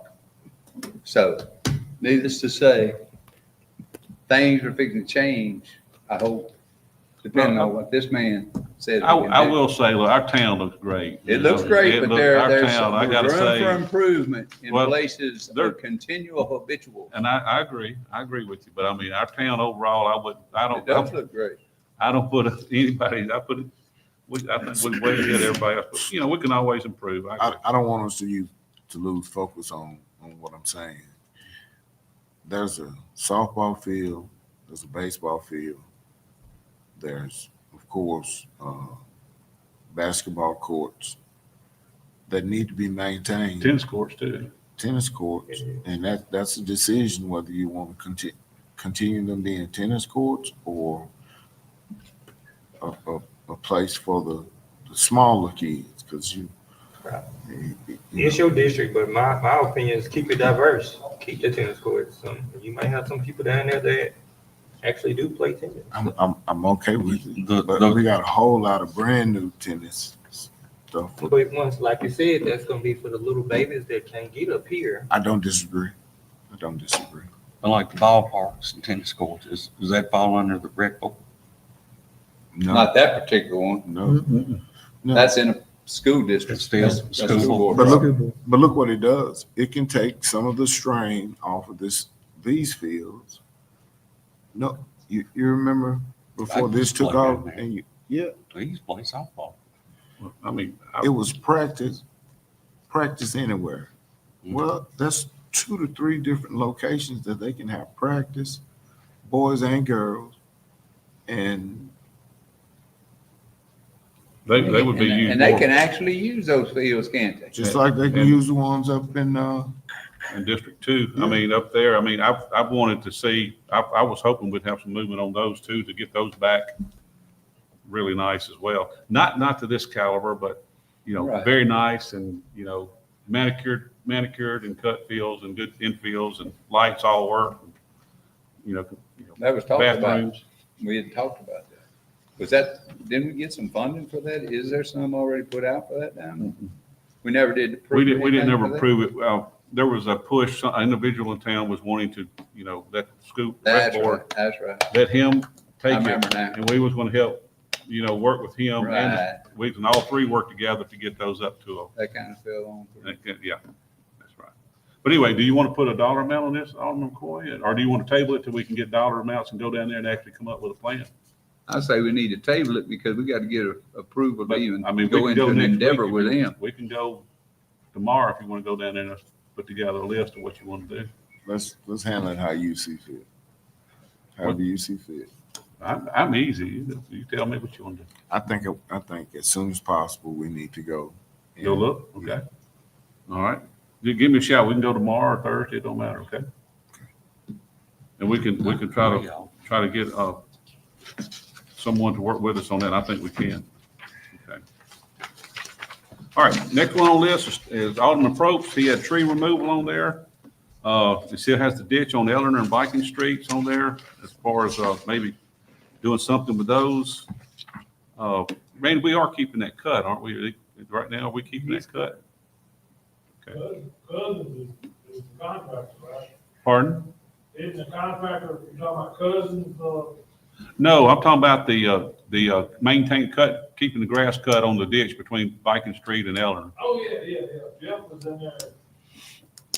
So, needless to say, things are fixing to change, I hope, depending on what this man says. I will say, look, our town looks great. It looks great, but there's I gotta room for say, improvement in Well, places there- of continual habitual. and I agree with you, but I mean, our town overall, It does look great. I don't put anybody, I think we're way ahead of everybody else, but we can always improve. I agree. I don't want us to lose focus on what I'm saying. There's a softball field, there's a baseball field, there's, of course, basketball courts that need to be maintained. Tennis courts too. Tennis courts, and that's a decision whether you want to continue them being tennis courts or a place for the smaller kids, because It's your district, but my opinion is keep it diverse. Keep the tennis courts. You might have some people down there that actually do play tennis. I'm okay with it. The- But the- we got a whole lot of brand new tennis stuff. But once, like you said, that's gonna be for the little babies that can't get up here. I don't disagree. I like the ballparks and tennis courts. Does that fall under the rec board? No, Not that particular one. no. That's in a school district. It's still That's school board. But look what it does. It can take some of the strain off of these fields. No, you remember before I this used to took play off, down there. and We used to play softball. I mean, it was practice anywhere. Mhm. Well, that's 2 to 3 different locations that they can have practice, boys and girls, and they would be used And they more can actually use those fields, can't they? just like they can And- use the ones up in in District 2. I mean, up there, I've wanted to see, I was hoping we'd have some movement on those too, to get those back really nice as well. Not to this caliber, but, Right. very nice and, manicured and cut fields and good infields and lights all work. That was talked about. Bathrooms. We had talked about that. Didn't we get some funding for that? Is there some already put out for that down there? We never did. We didn't anything ever for that? approve it. Well, there was a push, an individual in town was wanting to, let the school rec That's board, right, that's right. let him I take remember it. now. And we was gonna help, work with him and Right. we can all three work together to get those up to That kind of fell on. yeah, that's right. But anyway, do you want to put a dollar amount on this, Alderman McCoy? Or do you want to table it till we can get dollar amounts and go down there and actually come up with a plan? I say we need to table it because we got to get approval to But, even I mean, we go can into go an next endeavor week if with you- them. We can go tomorrow if you want to go down there and put together a list of what you want to do. Let's handle it how you see fit. However you see fit. I'm easy. You tell me what you want to do. I think as soon as possible, we need to go. Go look, okay? All right. You give me a shout. We can go tomorrow or Thursday, it don't matter, okay? And we can try to get, someone to work with us on that. I think we can. Okay. All right, next one on the list is Alderman Probst. He had tree removal on there. It still has the ditch on Eleanor and Viking Streets on there as far as, maybe doing something with those. Randy, we are keeping that cut, aren't we? Right now, are we keeping that cut? Cousins is the contractor, right? Pardon? Isn't the contractor, you talking about Cousins, No, I'm talking about the maintained cut, keeping the grass cut on the ditch between Viking Street and Eleanor. oh, yeah. Jeff was in there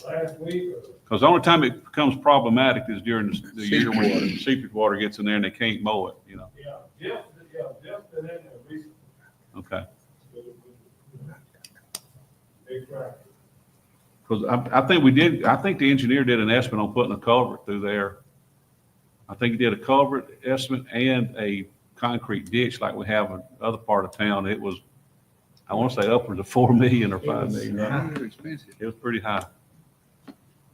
last week or. Because the only time it becomes problematic is during the year Seepage when water. the seepage water gets in there and they can't mow it, Yeah, Jeff's been in there recently. Okay. Big tractor. Because I think the engineer did an estimate on putting a culvert through there. I think he did a culvert estimate and a concrete ditch like we have in other part of town. It was, I want to say upwards of 4 million or 5 million. They're expensive. It was pretty high.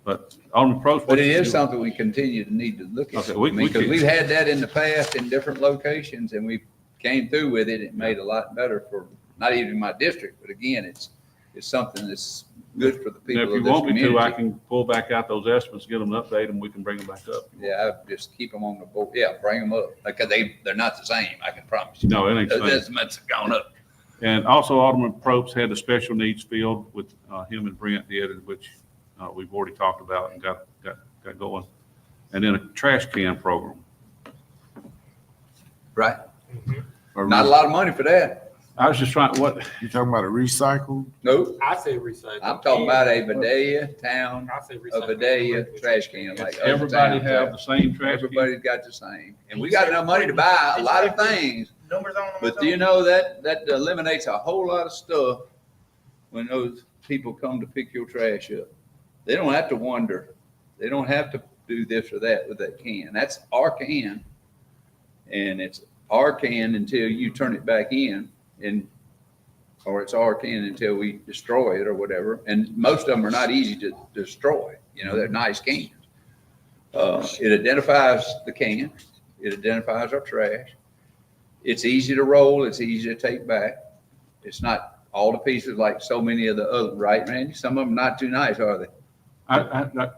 But Alderman Probst. But it is something we continue to need to look at. Okay, we Because can- we've had that in the past in different locations and we came through with it. It made a lot better for, not even my district, but again, it's something that's good for the Now, people if of you this want me to, I community. can pull back out those estimates, get them and update them, we can bring them back up. Yeah, I just keep them on the board. Yeah, bring them up. Because they're not the same, I can promise you. No, it ain't the Those same. estimates have gone up. And also Alderman Probst had the special needs field with him and Brent did, which we've already talked about and got going. And then a trash can program. Right. Or Not a lot of money for that. I was just trying, You talking about a recycled? Nope. I say recycle. I'm talking about a Vidalia town, I say a recycle. Vidalia trash can like other everybody towns have the same trash can? Everybody's got the same. And we got enough money to buy a lot of things. Numbers on them. But do you know that eliminates a whole lot of stuff when those people come to pick your trash up? They don't have to wonder. They don't have to do this or that with that can. That's our can. And it's our can until you turn it back in or it's our can until we destroy it or whatever. And most of them are not easy to destroy. They're nice cans. It identifies the can. It identifies our trash. It's easy to roll. It's easy to take back. It's not all the pieces like so many of the other, right, Randy? Some of them not too nice, are they?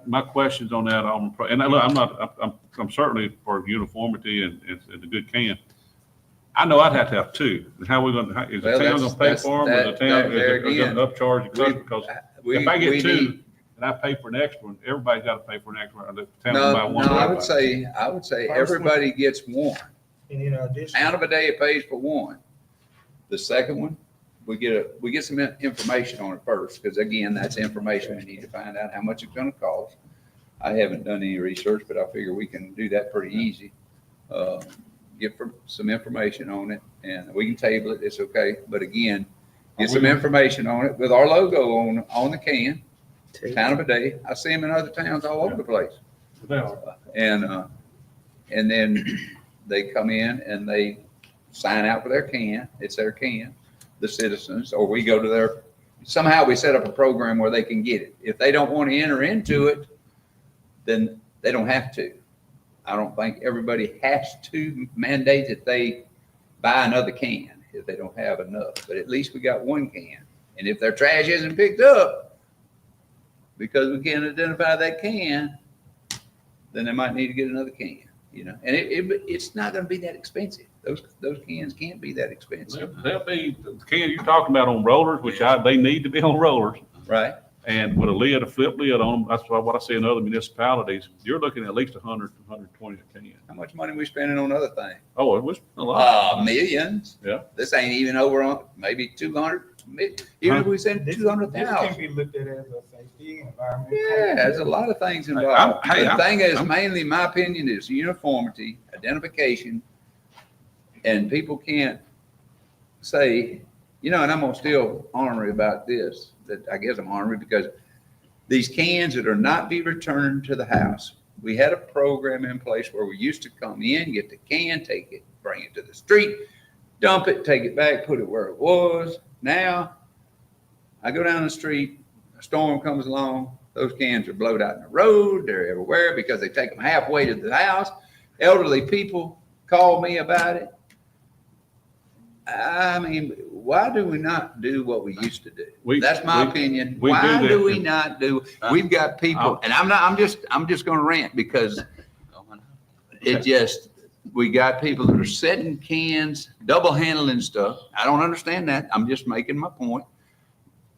My questions on that, Alderman Probst, and I'm certainly for uniformity and a good can. I know I'd have to have two. How we going to, is the Well, town going to pay for them? Or the town, there is it again. going to upcharge the customer? Because if I get We two need- and I pay for an extra one, everybody's got to pay for an extra one. The town will buy No, one. I for would everybody. say everybody gets one. And in addition. Town of Vidalia pays for one. The second one, we get some information on it first, because again, that's information we need to find out how much it's gonna cost. I haven't done any research, but I figure we can do that pretty easy. Get some information on it and we can table it, it's okay. But again, get some information on it with our logo on the can, Town of Vidalia. I see them in other towns all over the place. They are. And then they come in and they sign out for their can. It's their can, the citizens, or we go to somehow we set up a program where they can get it. If they don't want to enter into it, then they don't have to. I don't think everybody has to mandate that they buy another can if they don't have enough, but at least we got one can. And if their trash isn't picked up because we can't identify that can, then they might need to get another can. And it's not going to be that expensive. Those cans can't be that expensive, They'll be, the can you're talking about on rollers, which they need to be on rollers. right? And with a lid, a flip lid on them, that's what I see in other municipalities, you're looking at least 100, 120 a can. How much money we spending on other things? Oh, it was a lot. Millions. Yeah. This ain't even over on maybe 200, even if we send This 200,000. can be looked at as a safety environment. Yeah, there's a lot of things I'm- involved. hey, The I'm- thing is, I'm- mainly, my opinion is uniformity, identification, and people can't say, and I'm gonna still ornery about this, that I guess I'm ornery because these cans that are not be returned to the house, we had a program in place where we used to come in, get the can, take it, bring it to the street, dump it, take it back, put it where it was. Now, I go down the street, a storm comes along, those cans are blowed out in the road, they're everywhere because they take them halfway to the house. Elderly people call me about it. I mean, why do we not do what we used to do? That's my opinion. we Why do do that. we not do? We've got people, and I'm just gonna rant because it just, we got people that are setting cans, double handling stuff. I don't understand that. I'm just making my point.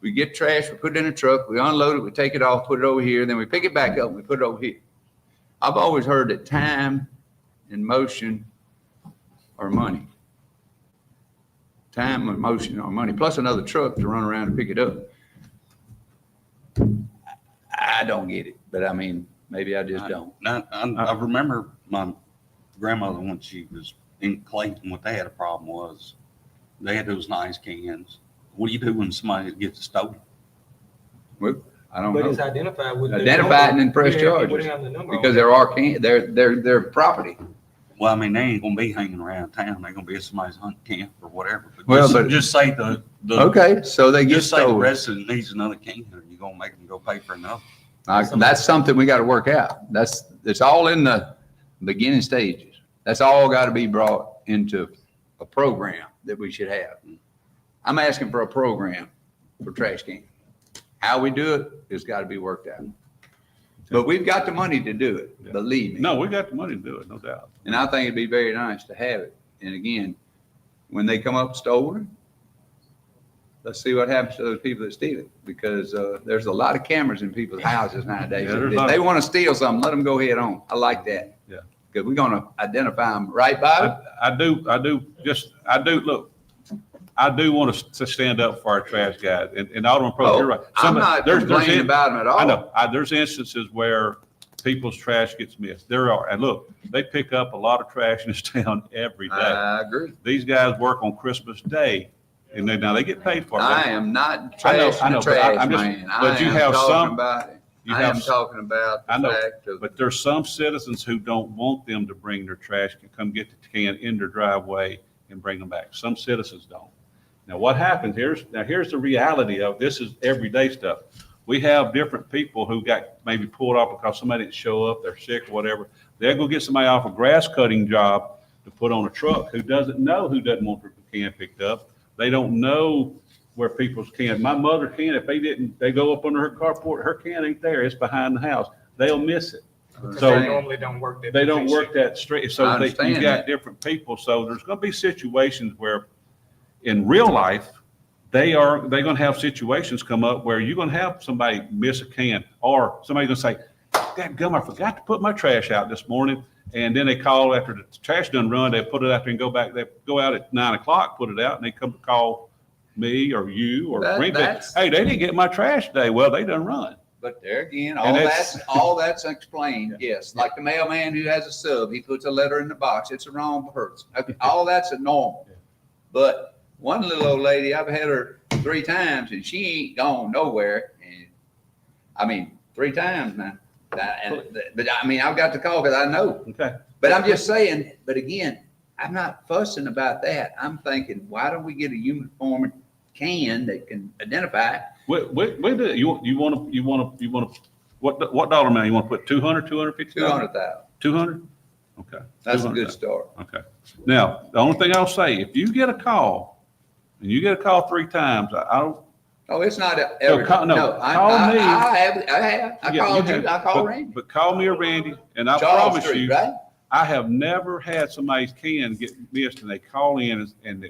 We get trash, we put it in a truck, we unload it, we take it off, put it over here, then we pick it back up, and we put it over here. I've always heard that time and motion are money. Time and motion are money, plus another truck to run around and pick it up. I don't get it, but I mean, maybe I just don't. I remember my grandmother, when she was in Clayton, what they had a problem was, they had those nice cans. What do you do when somebody gets stolen? Well, I don't But know. it's identified with. the Identify it and then number. press Yeah, it would charges, have the number on because it. there are they're property. Well, I mean, they ain't gonna be hanging around town. They're gonna be at somebody's hunt camp or whatever. Well, but- just say the Okay, so they get just say the stolen. resident needs another can, or you gonna make them go pay for another. That's something we got to work out. It's all in the beginning stages. That's all got to be brought into a program that we should have. I'm asking for a program for trash cans. How we do it has got to be worked out. But we've got the money to do it, believe me. No, we got the money to do it, no doubt. And I think it'd be very nice to have it. And again, when they come up stolen, let's see what happens to those people that steal it, because there's a lot of cameras in people's houses nowadays. Yeah, there's a If lot. they want to steal something, let them go head on. I like that. Yeah. Because we're going to identify them right by it. I do want to stand up for our trash guys, and Alderman Pro, you're right. I'm not complaining about them at all. I know, there's instances where people's trash gets missed. There are, and look, they pick up a lot of trash in this town every day. I agree. These guys work on Christmas Day, and now they get paid for it. I am not I know, trashing the but trash I'm just- man. but you have some- I am talking about I the know, fact of. But there's some citizens who don't want them to bring their trash, can come get the can in their driveway and bring them back. Some citizens don't. Now, what happens, here's the reality of this is everyday stuff. We have different people who got maybe pulled off because somebody didn't show up, they're sick or whatever. They'll go get somebody off a grass cutting job to put on a truck who doesn't want their can picked up. They don't know where people's can. My mother can, if they go up under her carport, her can ain't there, it's behind the house. They'll miss it. Because So they normally don't work that. they don't position. work that straight. So I you understand got that. different people. So there's going to be situations where in real life, they're going to have situations come up where you're going to have somebody miss a can, or somebody's going to say, "Dadgum, I forgot to put my trash out this morning." And then they call after the trash done run, they put it out there and go back. They go out at 9 o'clock, put it out, and they come to call me or you or ring back. Hey, they didn't get my trash today. Well, they done run. But there again, And all that's explained, yes. Like the mailman who has a sub, he puts a letter in the box, it's the wrong person. Okay, all that's a normal. Yeah. But one little old lady, I've had her 3 times and she ain't gone nowhere. And I mean, 3 times now. But I mean, I've got to call because I know. Okay. But I'm just saying, but again, I'm not fussing about that. I'm thinking, why don't we get a uniform can that can identify it? Wait, you want to, what dollar amount? You want to put 200, 250? 200,000. 200? Okay. That's a 200,000. good start. Okay. Now, the only thing I'll say, if you get a call and you get a call 3 times, I don't. Oh, it's not every. call me. I called you. I called Randy. But call me or Randy, and I Charles promise Street, you, right? I have never had somebody's can get missed and they call in and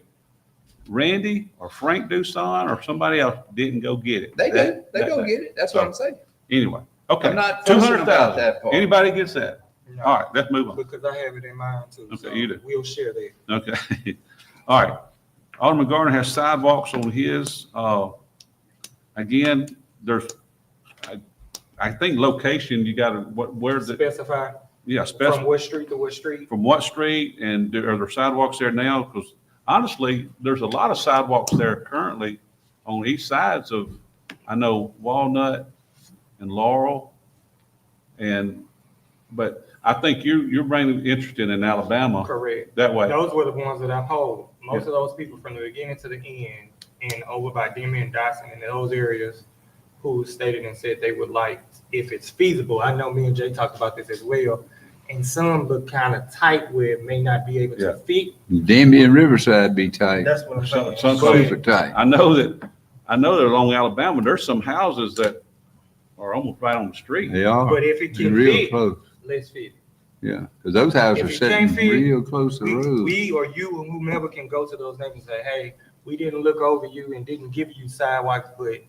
Randy or Frank Doosan or somebody else didn't go get it. They do, they That go day. get it. That's what I'm saying. Anyway, okay. I'm not fussing about that part. Anybody gets that? No, All right, let's move on. because I have it in mind too. Okay, so you do. We'll share that. Okay. All right. Alderman Gardner has sidewalks on his. Again, there's, I think location, you got to, where's it? Specify Yeah, from special, what street to what street. from what street, and are there sidewalks there now? Because honestly, there's a lot of sidewalks there currently on each sides of, I know Walnut and Laurel. But I think you're mainly interested in Alabama Correct. that way. Those were the ones that I polled. Most of those people from the beginning to the end and over by Demi and Dotson and those areas who stated and said they would like, if it's feasible. I know me and Jay talked about this as well. And some look kind of tight where it may not be able Yeah. to fit. Denby and Riverside be tight. That's what I'm saying. Some- Super tight. I know that along Alabama, there's some houses that are almost right on the street. They are. But if it They're can real fit, close. let's fit it. Yeah, because those houses If are it sitting can't fit, real close to the road. We or you or whomever can go to those neighbors and say, hey, we didn't look over you and didn't give you sidewalks, but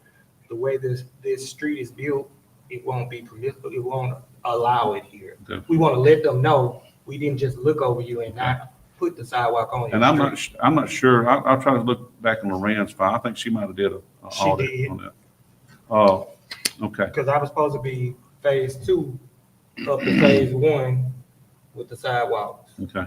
the way this street is built, it won't be permissible. It won't allow it here. Okay. We want to let them know we didn't just look over you and not put the sidewalk on. And I'm not sure, I'll try to look back on Loren's file. I think she might have did a She audit did. on that. Okay, Because I was supposed to be phase 2 up to phase 1 with the sidewalks. okay.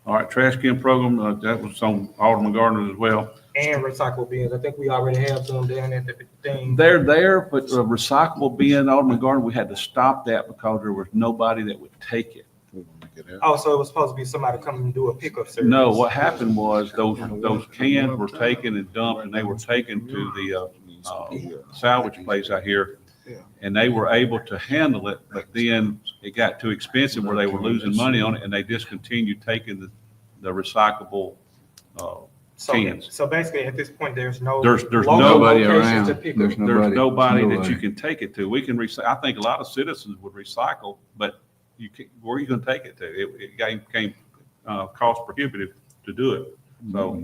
All right, trash can program, that was on Alderman Gardner as well. And recyclable bins. I think we already have some down at the thing. They're there, but recyclable bin, Alderman Gardner, we had to stop that because there was nobody that would take it. Oh, so it was supposed to be somebody coming and do a pickup service. No, what happened was those cans were taken and dumped, and they were taken to the salvage place out here. And they were able to handle it, but then it got too expensive where they were losing money on it, and they discontinued taking the recyclable cans. So basically, at this point, there's no. There's local Nobody location around. to pick There's up. There's nobody that nobody. you can take it to. We can I think a lot of citizens would recycle, but where are you gonna take it to? It became cost prohibitive to do it. So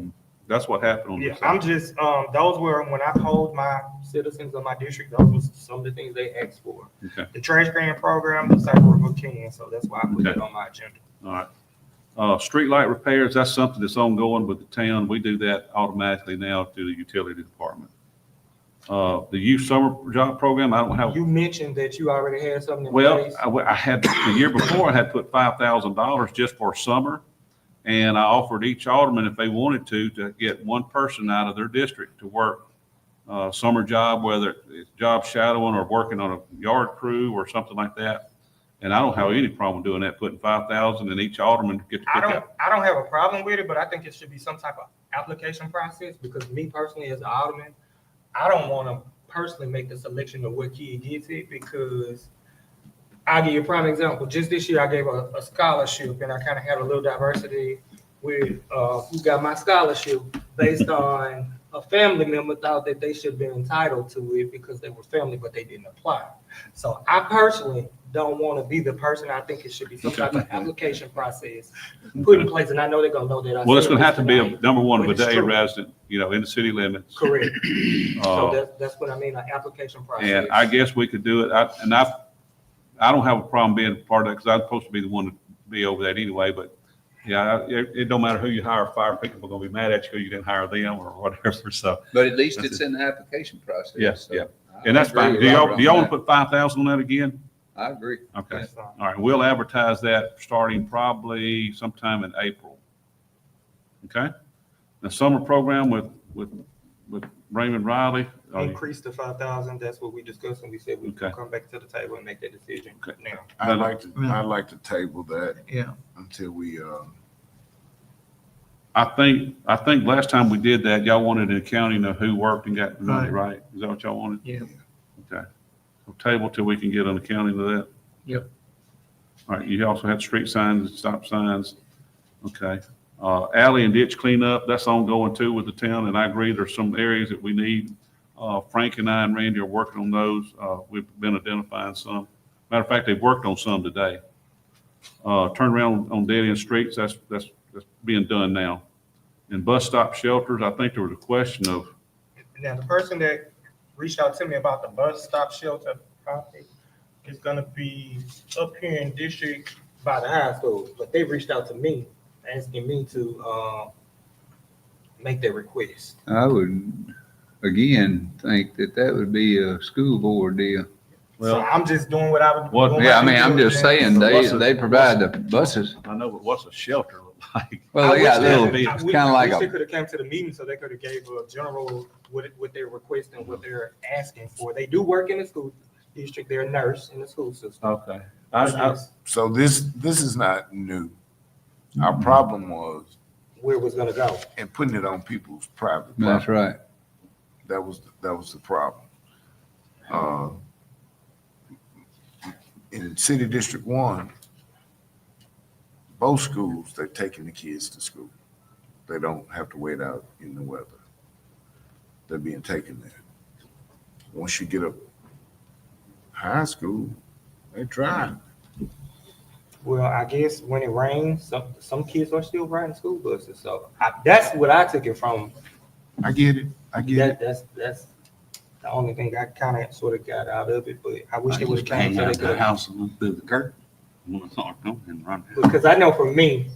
that's what happened on Yeah, this. I'm just, those were, when I polled my citizens of my district, those was some of the things they asked for. Okay. The trash can program, the cyber can, so that's why I put Okay. it on my agenda. All right. Street light repairs, that's something that's ongoing with the town. We do that automatically now through the utility department. The youth summer job program, I don't have, You mentioned that you already had something in well, place. I had, the year before, I had put $5,000 just for summer. And I offered each alderman, if they wanted to get one person out of their district to work summer job, whether it's job shadowing or working on a yard crew or something like that. And I don't have any problem doing that, putting 5,000 and each alderman get to pick up. I don't have a problem with it, but I think it should be some type of application process, because me personally as an alderman, I don't want to personally make the selection of what kid gets it, because I'll give you a prime example. Just this year, I gave a scholarship, and I kind of had a little diversity with who got my scholarship based on a family member thought that they should be entitled to it because they were family, but they didn't apply. So I personally don't want to be the person. I think it should be some type of application process put in place, and I know they're gonna know that. Well, it's gonna have to be a, tonight. number one, a But it's Vidalia true. resident, in the city limits. Correct. Uh, So that's what I mean, an application process. And I guess we could do it. I don't have a problem being part of that because I'm supposed to be the one to be over that anyway. But yeah, it don't matter who you hire. Fire people are going to be mad at you because you didn't hire them or whatever. So But at least it's in the application process. Yes, so yeah. I and that's agree fine. with Do y'all Robert on want to that. put 5,000 on that again? I agree. Okay. That's fine. All right. We'll advertise that starting probably sometime in April. Okay. The summer program with Raymond Riley. Increase to 5,000. That's what we discussed, and we said we Okay. could come back to the table and make that decision Okay. now. I'd like to table that Yeah. until we, I think last time we did that, y'all wanted an accounting of who worked and got the money, right? Is that what y'all wanted? Yeah. Okay. So table till we can get an accounting of that. Yep. All right. You also had street signs and stop signs. Okay. Alley and ditch cleanup, that's ongoing too with the town. And I agree, there's some areas that we need. Frank and I and Randy are working on those. We've been identifying some. Matter of fact, they've worked on some today. Turnaround on dead end streets, that's being done now. And bus stop shelters, I think there was a question of, Now, the person that reached out to me about the bus stop shelter property is gonna be up here in district by the high school, but they reached out to me, asking me to, make that request. I would, again, think that that would be a school board deal. So I'm just doing what I would. What- doing Yeah, I my mean, I'm due just diligence. saying, they provide the buses. I know, but what's a shelter look like? Well, they I got wish little, they- it's I wish- kind of like I wish they a, could have came to the meeting so they could have gave a general what they're requesting, what they're asking for. They do work in the school district. They're a nurse in the school system. Okay. So this is not new. Our problem was Where it was gonna go. in putting it on people's private that's property. right. That was the problem. In City District 1, both schools, they're taking the kids to school. They don't have to wait out in the weather. They're being taken there. Once you get up high school, they drive. Well, I guess when it rains, some kids are still riding school buses. So that's what I took it from. I get it. That's the only thing I kind of sort of got out of it. But I wish I they would used have to came hang so they out the could. house and look through the curtain. When it's not going and run. Because I know for me,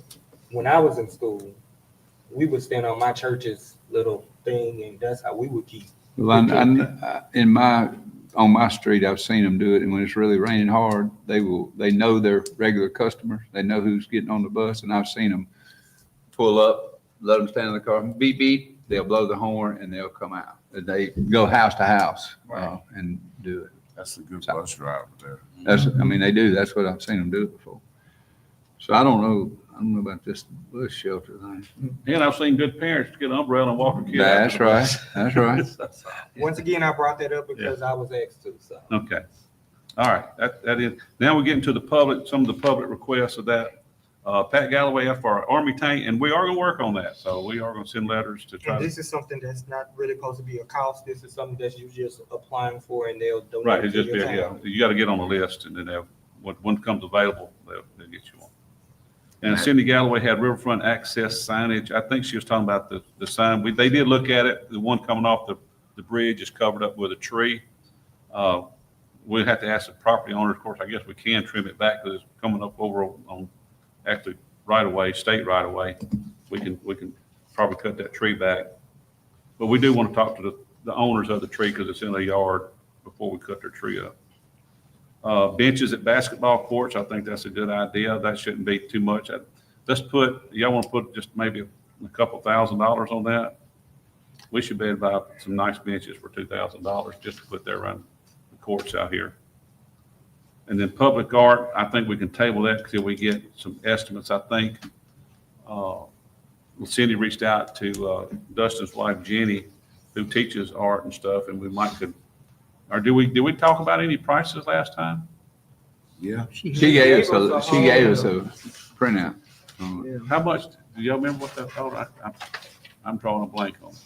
when I was in school, we would stand on my church's little thing, and that's how we would keep. Well, on my street, I've seen them do it, and when it's really raining hard, they know their regular customers, they know who's getting on the bus, and I've seen them pull up, let them stand in the car, beep, beep, they'll blow the horn, and they'll come out. They go house to house, and do it. That's a good bus driver there. They do, that's what I've seen them do it before. So I don't know about this bus shelter thing. And I've seen good parents get an umbrella and walk a kid out to That's the right, bus. that's right. Once again, I brought that up because I was asked to. So Okay. All right, that is, now we get into the public, some of the public requests of that. Pat Galloway asked for our Army tank, and we are gonna work on that. So we are gonna send letters to try and to. this is something that's not really supposed to be a cost. This is something that you just applying for, and they'll donate. Right, it's to just, your yeah, town. you gotta get on the list, and then when one comes available, they'll get you on. And Cindy Galloway had riverfront access signage. I think she was talking about the sign. They did look at it. The one coming off the bridge is covered up with a tree. We'll have to ask the property owner. Of course, I guess we can trim it back because it's coming up over on actually right away, state right away. We can probably cut that tree back. But we do want to talk to the owners of the tree because it's in their yard before we cut their tree up. Benches at basketball courts, I think that's a good idea. That shouldn't be too much. Y'all want to put just maybe a couple $1,000s on that? We should be able to buy some nice benches for $2,000 just to put there around the courts out here. And then public art, I think we can table that until we get some estimates, I think. Cindy reached out to Dustin's wife, Jenny, who teaches art and stuff, and we might could, or did we talk about any prices last time? Yeah. She gave us a printout. How much, do y'all remember what that total? I'm drawing a blank on it.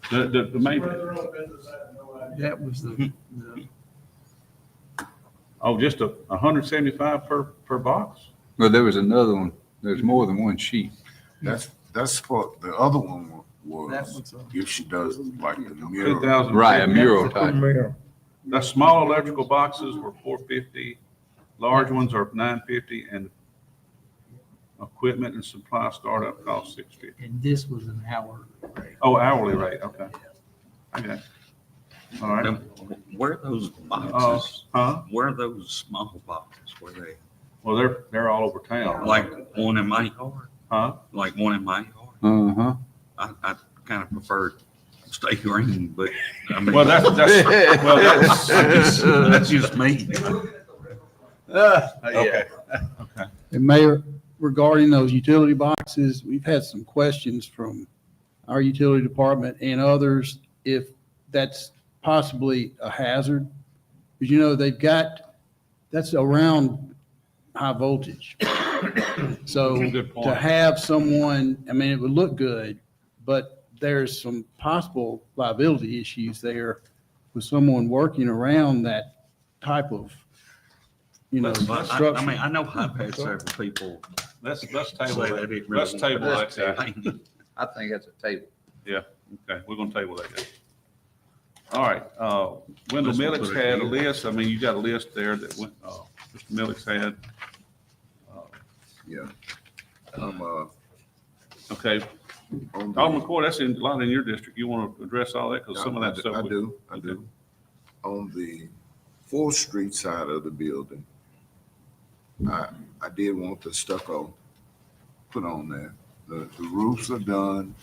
The main, That was the just 175 per box? Well, there was another one. There's more than one sheet. That's what the other one that was. was If she does like the mural. 2,000. Right, a mural type. The small electrical boxes were $450, large ones are $950, and equipment and supply startup cost $650. and this was an hour rate. Oh, hourly rate, okay. Okay. All right. Now, where are those boxes? Huh? Where are those small boxes? Where they, Well, they're all over town. like one in my yard? Huh? Like one in my yard? Uh-huh. I kind of prefer stay green, but I mean. Well, That's just me. Okay. Okay. And Mayor, regarding those utility boxes, we've had some questions from our utility department and others if that's possibly a hazard. Because, that's around high voltage. So Good point. to have someone, it would look good, but there's some possible liability issues there with someone working around that type of you know, Let's- But I structure. mean, I know I've had several people let's say table they that. didn't really Let's want table that that, guy. painting. I think that's a table. Okay, we're gonna table that, guy. All right, Wendell Let's Millick's put it had a here. list. I mean, you got a list there that went, Mr. Millick's had. Yeah. Okay, On the- Alderman Corey, that's a lot in your district. You want to address all that? Because some of that stuff. I do. On the 4th Street side of the building, I did want the stucco put on there. The roofs are done,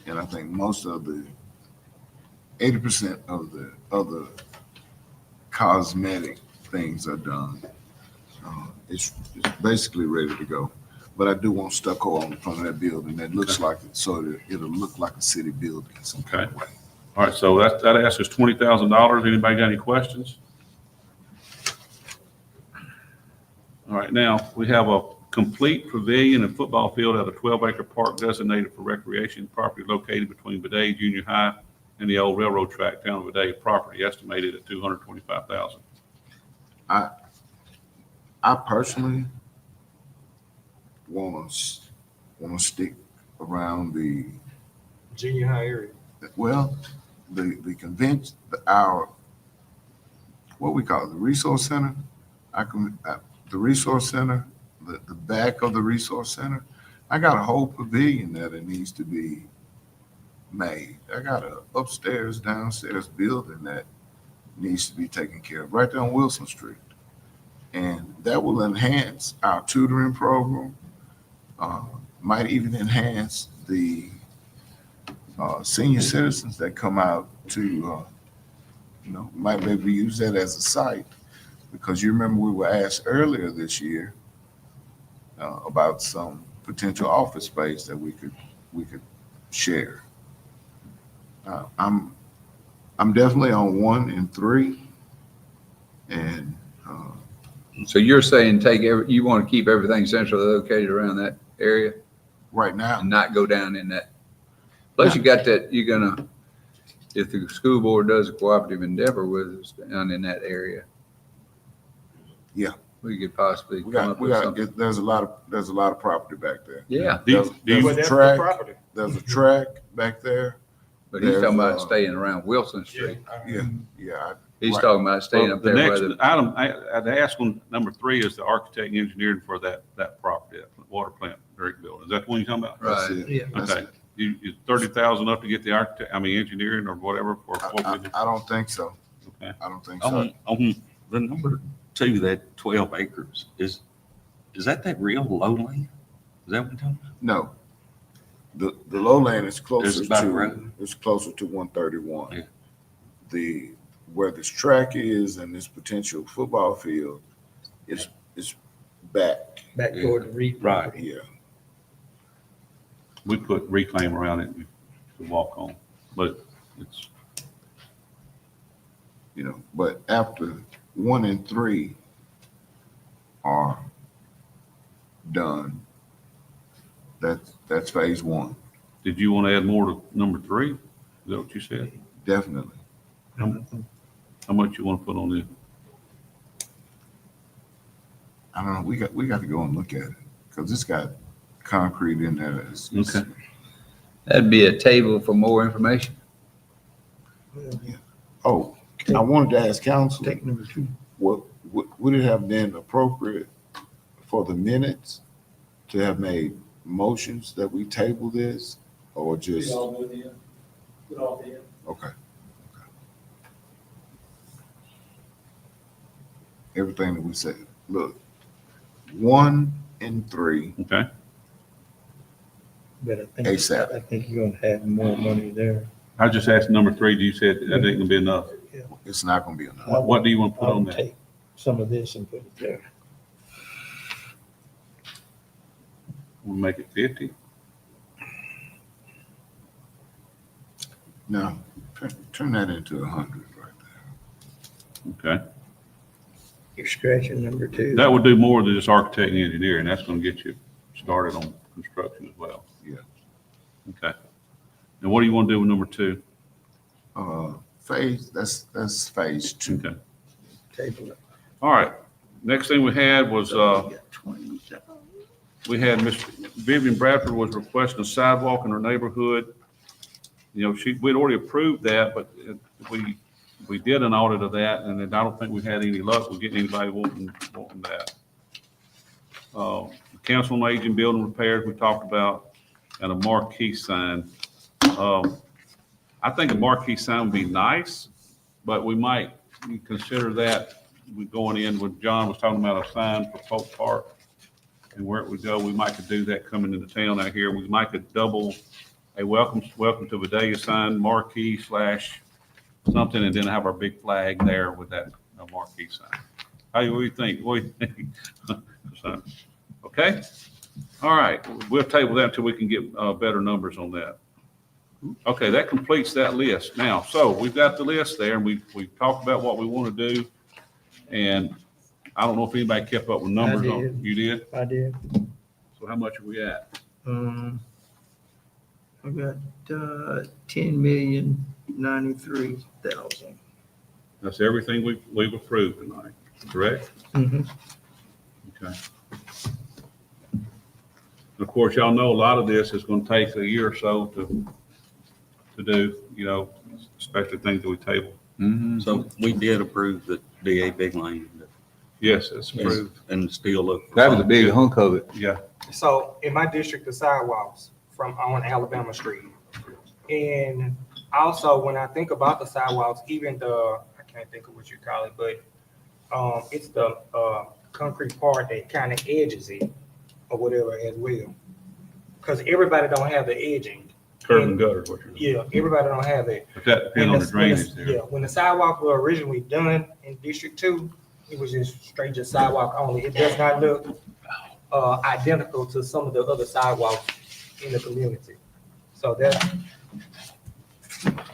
and I think most of the 80% of the other cosmetic things are done. It's basically ready to go. But I do want stucco on the front of that building that looks like it, so that it'll look like a city building some kind of way. All right, so that asks us $20,000. Anybody got any questions? All right, now, we have a complete pavilion and football field at a 12-acre park designated for recreation, property located between Vidalia Junior High and the old railroad track down to Vidalia property, estimated at $225,000. I personally want to stick around the, Junior high area. well, the convention, what we call it, the resource center. The resource center, the back of the resource center, I got a whole pavilion there that needs to be made. I got a upstairs, downstairs building that needs to be taken care of right there on Wilson Street. And that will enhance our tutoring program, might even enhance the senior citizens that come out to, might maybe use that as a site. Because you remember we were asked earlier this year about some potential office space that we could share. I'm definitely on 1 and 3, and So you're saying you want to keep everything centrally located around that area right now, and not go down in that? Plus you got that, if the school board does a cooperative endeavor with us down in that area. Yeah. We could possibly we come got up with something. there's a lot of property back there. Yeah, Do you- But that's the track. property. There's a track back there. but he's talking There's, about staying around Wilson Street. Yeah. He's Right. talking about staying Well, up the there next where the, item, I'd ask on number 3 is the architect and engineering for that property, that water plant, Drake building. Is that the one you're talking about? That's Right. it. Yeah. That's Okay. it. Is 30,000 up to get the engineering or whatever for what we do? I don't think so. Okay. I don't think so. On the number 2, that 12 acres, is that real lowland? Is that what you're talking about? No. The lowland is closer It's about right. it's closer to 131. Yeah. Where this track is and this potential football field is back Back toward the reed. Right. here. We put reclaim around it to walk on, but it's, But after 1 and 3 are done, that's phase 1, did you want to add more to number 3? Is that what you said? definitely. How much you want to put on it? I don't know. We got to go and look at it because it's got concrete in there. Okay. that'd be a table for more information. Oh, I wanted to ask council, Take number 2. would it have been appropriate for the minutes to have made motions that we table this or just, Put all in. Put all in. okay. Everything that we said, look, 1 and 3, Okay. But ASAP. I think you're gonna have more money there. I just asked number 3, you said that ain't gonna be enough. it's not gonna be enough. What do you want to I put on would that? take some of this and put it there. We'll make it 50. No, turn that into 100 right there. Okay. You're scratching number 2. That would do more than just architect and engineering. That's going to get you started on construction as well. Yeah. Okay. And what do you want to do with number 2? That's phase 2. Okay. Table it. All right. Next thing we had was, we had Miss Vivian Bradford was requesting a sidewalk in her neighborhood. You know, we'd already approved that, but we did an audit of that, and then I don't think we had any luck with getting anybody wanting that. Council on Aging building repairs we talked about, and a marquee sign. I think a marquee sign would be nice, but we might consider that. We going in with John was talking about a sign for Polk Park and where it would go. We might could do that coming into town out here. We might could double a welcome to Vidalia sign, marquee / something, and then have our big flag there with that marquee sign. What do you think? What do you think? Okay. All right. We'll table that until we can get better numbers on that. Okay, that completes that list. Now, so we've got the list there, and we've talked about what we want to do. And I don't know if anybody kept up with numbers I on. did. You did? I did. So how much are we at? I got 10,093,000. That's everything we've approved tonight, correct? Mhm. Okay. Of course, y'all know a lot of this is going to take a year or so to do, you know, especially things that we table. So we did approve the DA Big Lane. Yes, it's approved. And still look. for That was a funds. big hunk of it. Yeah. So in my district, the sidewalks from on Alabama Street. And also when I think about the sidewalks, even I can't think of what you call it, but it's the concrete part that kind of edges it or whatever as well. Because everybody don't have the edging. Curb and gutter is what you're. Yeah, everybody don't have it. But that depends on the drainage there. Yeah, when the sidewalks were originally done in District 2, it was just straight just sidewalk only. It does not look identical to some of the other sidewalks in the community. So that's something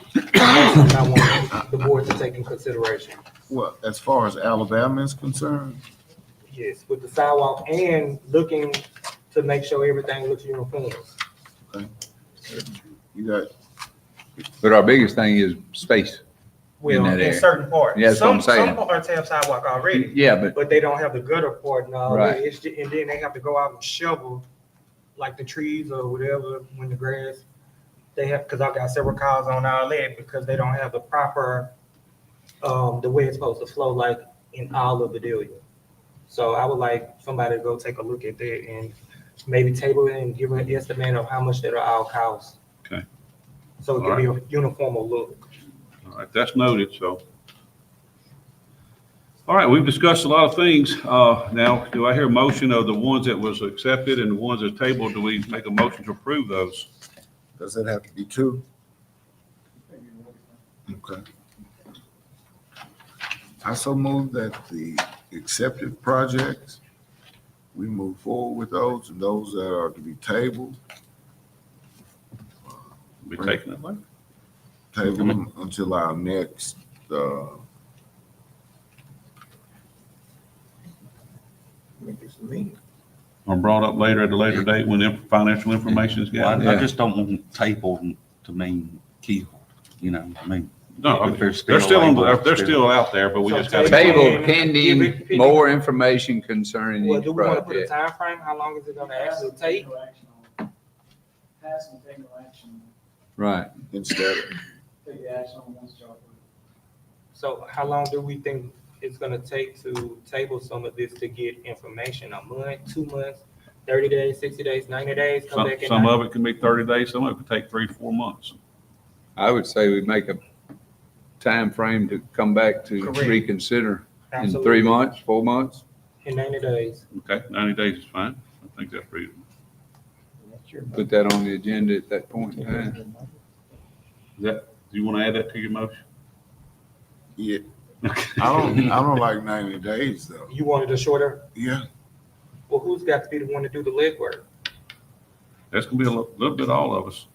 I want the board to take in consideration. Well, as far as Alabama is concerned, Yes, with the sidewalk and looking to make sure everything looks uniform. you got, But our biggest thing is space. Well, that in area. certain parts. Yeah, that's what I'm saying. Some parts have sidewalk already. Yeah, but But they don't have the gutter part and all that. Right. It's and then they have to go out and shovel like the trees or whatever when the grass. They have, because I've got several calls on all that because they don't have the proper, the way it's supposed to flow like in all of Vidalia. So I would like somebody to go take a look at that and maybe table it and give an estimate of how much that'll all cost. Okay. So it can be a uniform look. All right, that's noted, so. All right, we've discussed a lot of things. Now, do I hear a motion of the ones that was accepted and the ones that tabled? Do we make a motion to approve those? does it have to be two? Okay. I so move that the accepted projects, we move forward with those, and those that are to be tabled, Be taking it later? table them until our next, Or brought up later at a later date when the financial information is Well, I gathered? just don't want table to mean killed, you know, I mean. No, if they're still on, they're still out there, but we just got. table Give pending it- more information concerning Well, each do we want to put a project. time frame? How long is it gonna actually take? Pass and take no action, Right. instead of, take the action on once y'all approve. So how long do we think it's gonna take to table some of this to get information? A month, 2 months, 30 days, 60 days, 90 days? Come back Some of it can be 30 days, some of it could take 3-4 months. I would say we make a time frame to come back to Correct. reconsider in Absolutely. 3 months, 4 months. In 90 days. Okay, 90 days is fine. I think that's reasonable. Put that on the agenda at that point in time. Do you want to add that to your motion? yeah, I don't like 90 days though. You wanted a shorter? Yeah, Well, who's got to be the one to do the legwork? That's gonna be a little bit all of us.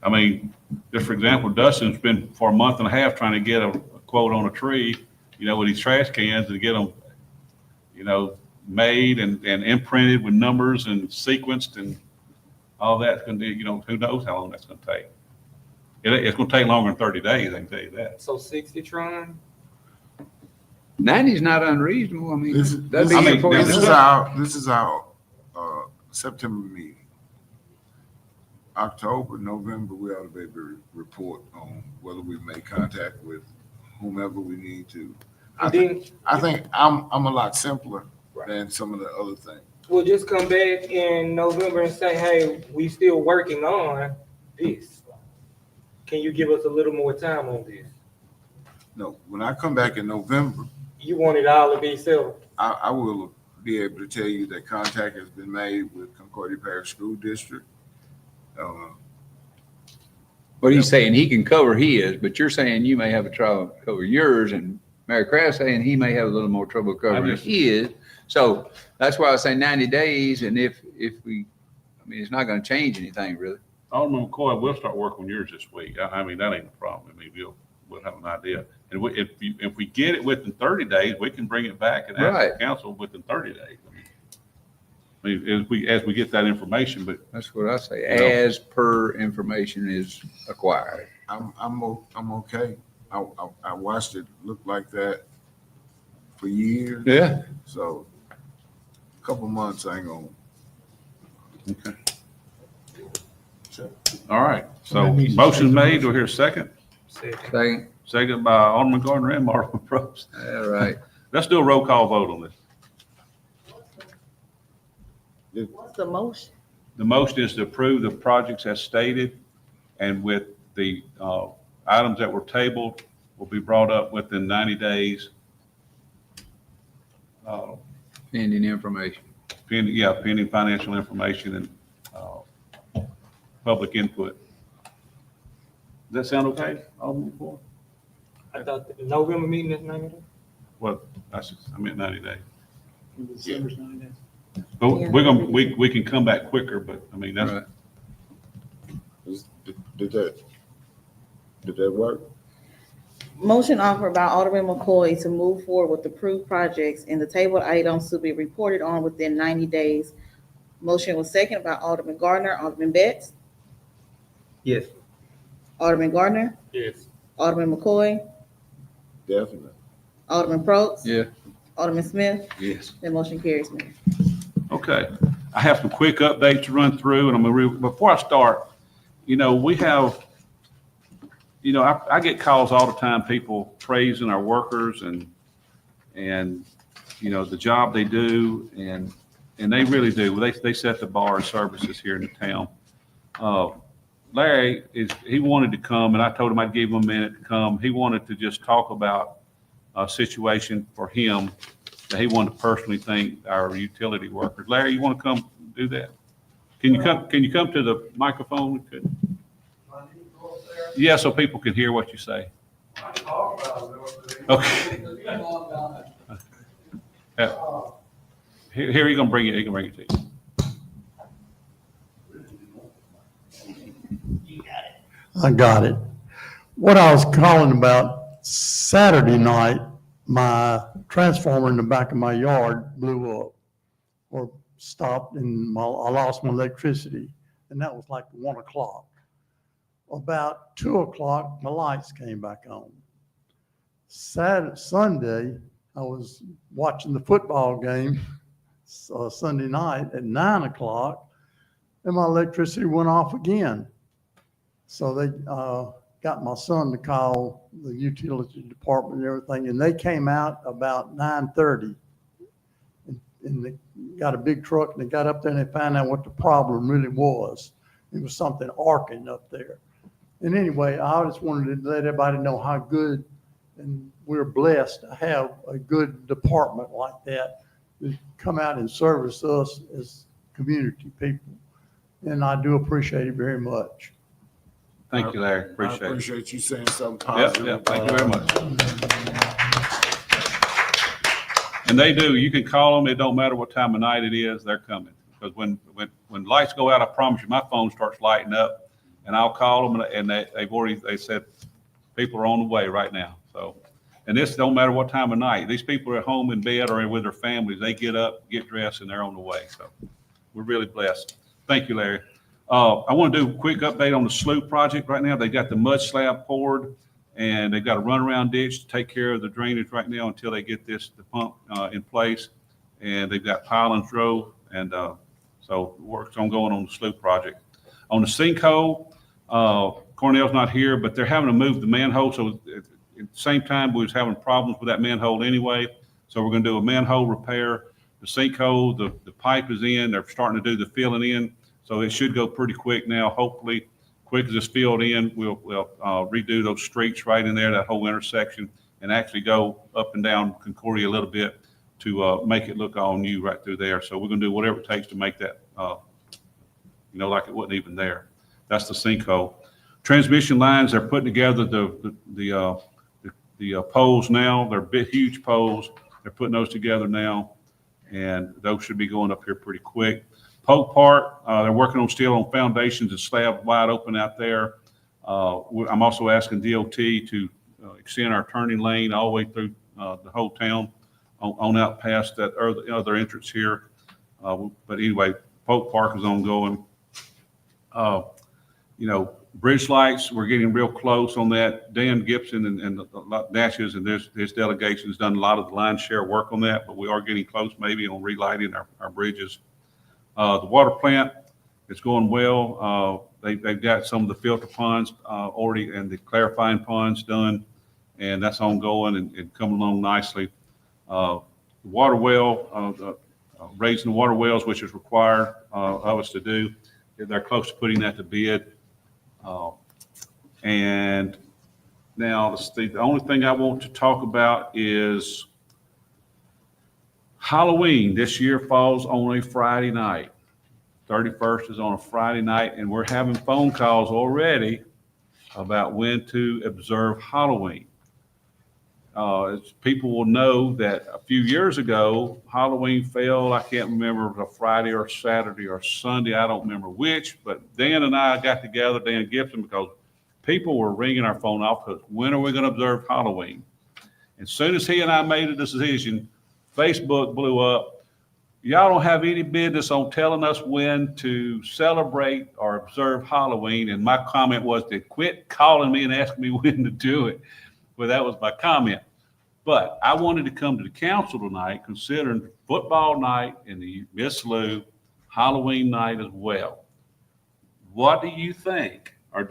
I mean, just for example, Dustin's been for a month and a half trying to get a quote on a tree, you know, with these trash cans to get them, you know, made and imprinted with numbers and sequenced and all that's gonna do, you know, who knows how long that's gonna take. It's gonna take longer than 30 days, I can tell you that. So 60 tron? 90's not unreasonable. I mean, This, that'd this, be I mean, before you this know is it. our September meeting. October, November, we ought to be able to report on whether we made contact with whomever we need to. And then I think I'm a lot simpler Right. than some of the other things. we'll just come back in November and say, hey, we still working on this. Can you give us a little more time on this? No, when I come back in November, You want it all to be settled? I will be able to tell you that contact has been made with Concordia Parish School District. What he's saying, he can cover his, but you're saying you may have a trouble cover yours, and Mary Craft's saying he may have a little more trouble covering just- his. So that's why I say 90 days, and if we, I mean, it's not gonna change anything really. Alderman McCoy, we'll start working on yours this week. I mean, that ain't a problem. I mean, we'll have an idea. And if we get it within 30 days, we can bring it back and ask Right. the council within 30 days. I mean, as we get that information, but That's what I say, You know. as per information is acquired. I'm okay. I watched it look like that for years, Yeah. so a couple months ain't gonna. okay. All right. So motion made. Do I hear a second? Second, Second by Alderman Gardner and Alderman Probst. all right. Let's do a roll call vote on this. What's the motion? The motion is to approve the projects as stated, and with the items that were tabled will be brought up within 90 days. Pending information. Pending financial information and public input. Does that sound okay, Alderman McCoy? I thought the November meeting is 90 days. Well, I meant 90 days. December's 90 days. But Yeah. we can come back quicker, but I mean, that's, Right. Did that work? Motion offered by Alderman McCoy to move forward with approved projects and the tabled items to be reported on within 90 days. Motion was seconded by Alderman Gardner, Alderman Betts, Yes. Alderman Gardner, Yes. Alderman McCoy, Definitely. Alderman Probst. Yeah. Alderman Smith. Yes. The motion carries, Mayor. okay. I have some quick updates to run through, and I'm gonna, before I start, we have, I get calls all the time, people praising our workers and, the job they do, and they really do. They set the bar in services here in the town. Larry he wanted to come, and I told him I'd give him a minute to come. He wanted to just talk about a situation for him that he wanted to personally thank our utility workers. Larry, you want to come do that? Can you come to the microphone? Yeah, so people can hear what you say. Okay. Here, he's gonna bring it. He can bring it to you. I got it. What I was calling about, Saturday night, my transformer in the back of my yard blew up or stopped, and I lost my electricity, and that was like 1 o'clock. About 2 o'clock, my lights came back on. Sunday, I was watching the football game Sunday night at 9 o'clock, and my electricity went off again. So they got my son to call the utility department and everything, and they came out about 9:30. And they got a big truck, and they got up there and they found out what the problem really was. It was something arcing up there. And anyway, I just wanted to let everybody know how good, and we're blessed to have a good department like that to come out and service us as community people. And I do appreciate it very much. Thank you, Larry. I Appreciate it. appreciate you saying something Yep, positive. yep. Thank you very much. And they do. You can call them. It don't matter what time of night it is. They're coming. Because when lights go out, I promise you, my phone starts lighting up, and I'll call them, and they said people are on the way right now. So, and this don't matter what time of night. These people are at home in bed or with their families. They get up, get dressed, and they're on the way. So we're really blessed. Thank you, Larry. I want to do a quick update on the slough project right now. They got the mud slab poured, and they've got a runaround ditch to take care of the drainage right now until they get the pump in place. And they've got pilings drove, and so work's ongoing on the slope project. On the sinkhole, Cornell's not here, but they're having to move the manhole. So at the same time, we was having problems with that manhole anyway. So we're going to do a manhole repair. The sinkhole, the pipe is in. They're starting to do the filling in. So it should go pretty quick now. Hopefully, quick as it's filled in, we'll redo those streets right in there, that whole intersection, and actually go up and down Concordia a little bit to make it look all new right through there. So we're going to do whatever it takes to make that, like it wasn't even there. That's the sinkhole. Transmission lines, they're putting together the poles now. They're big, huge poles. They're putting those together now, and those should be going up here pretty quick. Polk Park, they're working on foundations and slab wide open out there. I'm also asking DOT to extend our turning lane all the way through the whole town on out past that other entrance here. But anyway, Polk Park is ongoing. Bridge lights, we're getting real close on that. Dan Gibson and Natchez and his delegation has done a lot of the line share work on that, but we are getting close maybe on relighting our bridges. The water plant is going well. They've got some of the filter ponds already and the clarifying ponds done, and that's ongoing and coming along nicely. The water well, raising the water wells, which is required of us to do. They're close to putting that to bid. And now the only thing I want to talk about is Halloween. This year falls on a Friday night. 31st is on a Friday night, and we're having phone calls already about when to observe Halloween. As people will know that a few years ago, Halloween fell, I can't remember if it was a Friday or Saturday or Sunday, I don't remember which, but Dan and I got together, Dan Gibson, because people were ringing our phone off because when are we going to observe Halloween? As soon as he and I made a decision, Facebook blew up. Y'all don't have any business on telling us when to celebrate or observe Halloween. And my comment was to quit calling me and asking me when to do it. Well, that was my comment. But I wanted to come to the council tonight, considering football night and the Miss Lou Halloween night as well. What do you think? Or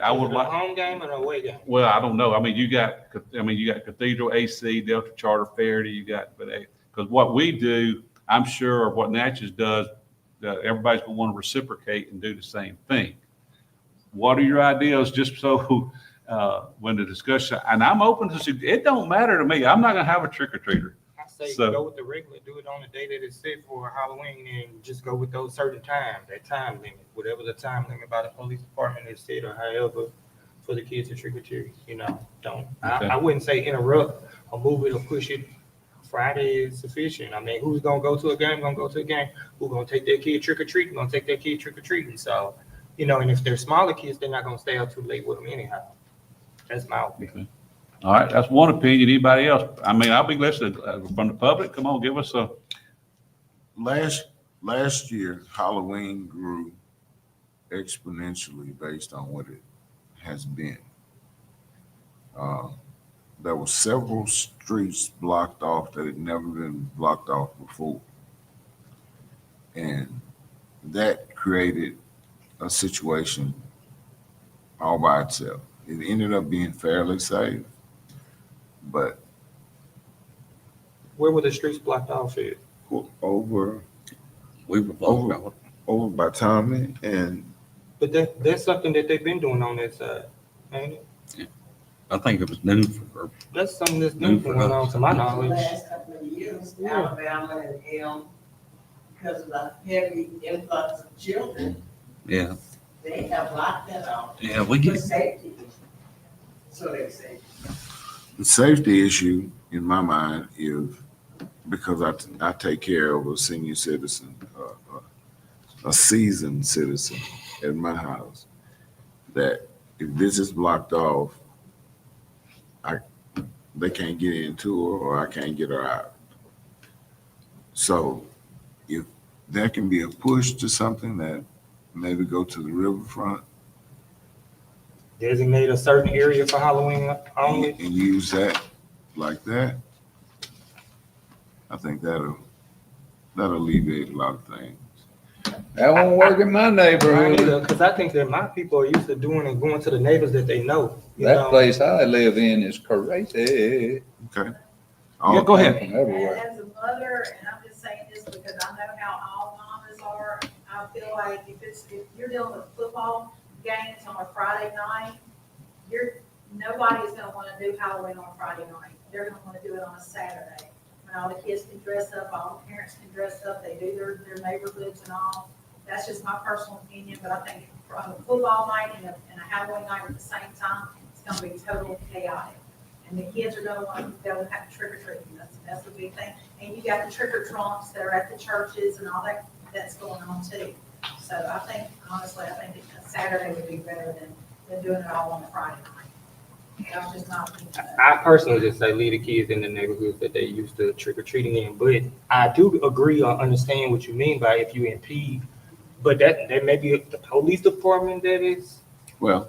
I would like a home game or an away game? Well, I don't know. You got Cathedral AC, Delta Charter Faraday, because what we do, I'm sure what Natchez does, everybody's going to want to reciprocate and do the same thing. What are your ideas, just so when the discussion, and I'm open to, it don't matter to me. I'm not going to have a trick-or-treater. I say So- go with the regular, do it on the day that it's set for Halloween, and just go with those certain times, that time limit, whatever the time limit by the police department is set, or however, for the kids to trick or treat. Don't. Okay. I wouldn't say interrupt or move it or push it. Friday is sufficient. Who's gonna go to a game? Gonna go to a game. Who's gonna take their kid trick or treating? Gonna take their kid trick or treating. So, and if they're smaller kids, they're not gonna stay out too late with them anyhow. That's my opinion. Okay. All right, that's one opinion. Anybody else? I'll be listening from the public. Come on, give us a. Last year, Halloween grew exponentially based on what it has been. There were several streets blocked off that had never been blocked off before. And that created a situation all by itself. It ended up being fairly safe, but Where were the streets blocked off at? over We were blocked out. by Tommy and But that's something that they've been doing on that side, ain't it? I think it was noon for, That's something that's been going on, to my The knowledge. last couple of years, Alabama and Elm, because of the heavy influx of children, yeah. they have locked that off Yeah, we for get, safety. So they say. the safety issue in my mind is because I take care of a senior citizen, a seasoned citizen at my house, that if this is blocked off, they can't get into her or I can't get her out. So if there can be a push to something that maybe go to the riverfront, designate a certain area for Halloween only. And use that like that. I think that'll alleviate a lot of things. That won't work in my neighborhood. Because I think that my people are used to doing and going to the neighbors that they know. You That know? place I live in is crazy. Okay. Yeah, go ahead. From everywhere. As a mother, and I'm just saying this because I know how all mamas are, I feel like if you're dealing with football games on a Friday night, nobody's gonna wanna do Halloween on a Friday night. They're gonna wanna do it on a Saturday. When all the kids can dress up, all the parents can dress up, they do their neighborhoods and all. That's just my personal opinion, but I think on a football night and a Halloween night at the same time, it's gonna be total chaotic. And the kids are gonna want to go and have trick or treating, that's the big thing. And you got the trick or trunks that are at the churches and all that's going on too. So I think, honestly, I think a Saturday would be better than doing it all on a Friday night. That's just my opinion. I personally just say leave the kids in the neighborhoods that they used to trick or treating in, but I do agree or understand what you mean by if you impede, but that may be the police department that is, Well,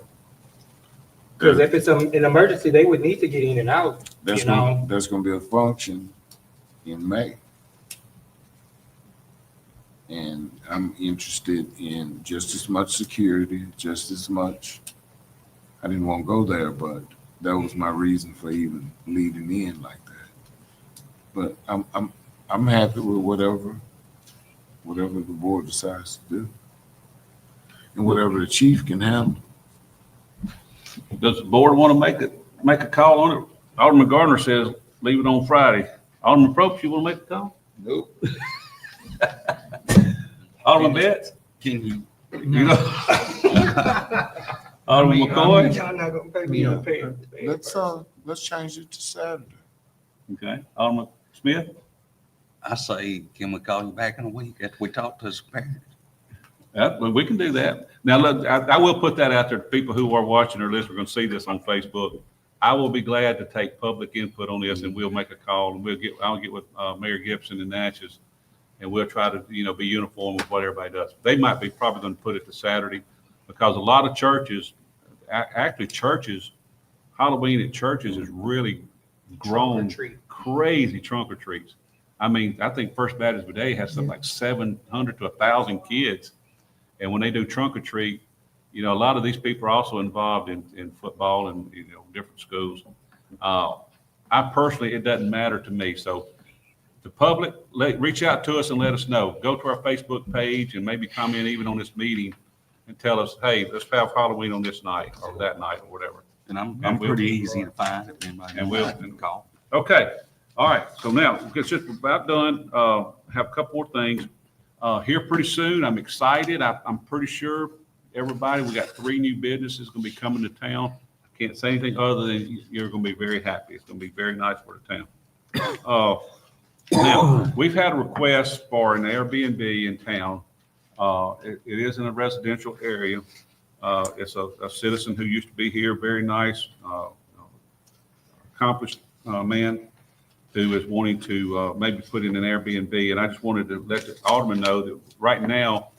because if it's an emergency, they would need to get in and out, there's you know? gonna be a function in May. And I'm interested in just as much security, just as much. I didn't want to go there, but that was my reason for even leading in like that. But I'm happy with whatever the board decides to do. And whatever the chief can handle. Does the board want to make a call on it? Alderman Gardner says leave it on Friday. Alderman Probst, you want to make a call? Nope. Alderman Betts? Can you? You know? Alderman McCoy? Y'all not gonna pay me to pay. Let's change it to Saturday. Okay. Alderman Smith? I say, can we call you back in a week after we talk to some parents? Yeah, well, we can do that. Now, look, I will put that out there. People who are watching or listening are going to see this on Facebook. I will be glad to take public input on this, and we'll make a call, and I'll get with Mayor Gibson and Natchez, and we'll try to, be uniform with what everybody does. They might be probably going to put it to Saturday, because a lot of churches, Halloween at churches is really grown crazy trunk or treats. I mean, I think First Baptist Vidalia has something like 700 to 1,000 kids. And when they do trunk or treat, a lot of these people are also involved in football and, different schools. I personally, it doesn't matter to me. So the public, reach out to us and let us know. Go to our Facebook page and maybe comment even on this meeting and tell us, hey, let's have Halloween on this night or that night or whatever. And I'm pretty easy to find if anybody wants to call. Okay. All right. So now it's just about done. Have a couple more things. Here pretty soon. I'm excited. I'm pretty sure everybody, we got 3 new businesses going to be coming to town. I can't say anything other than you're going to be very happy. It's going to be very nice for the town. Now, we've had a request for an Airbnb in town. It is in a residential area. It's a citizen who used to be here, very nice, accomplished man who is wanting to maybe put in an Airbnb. And I just wanted to let the alderman know that right now,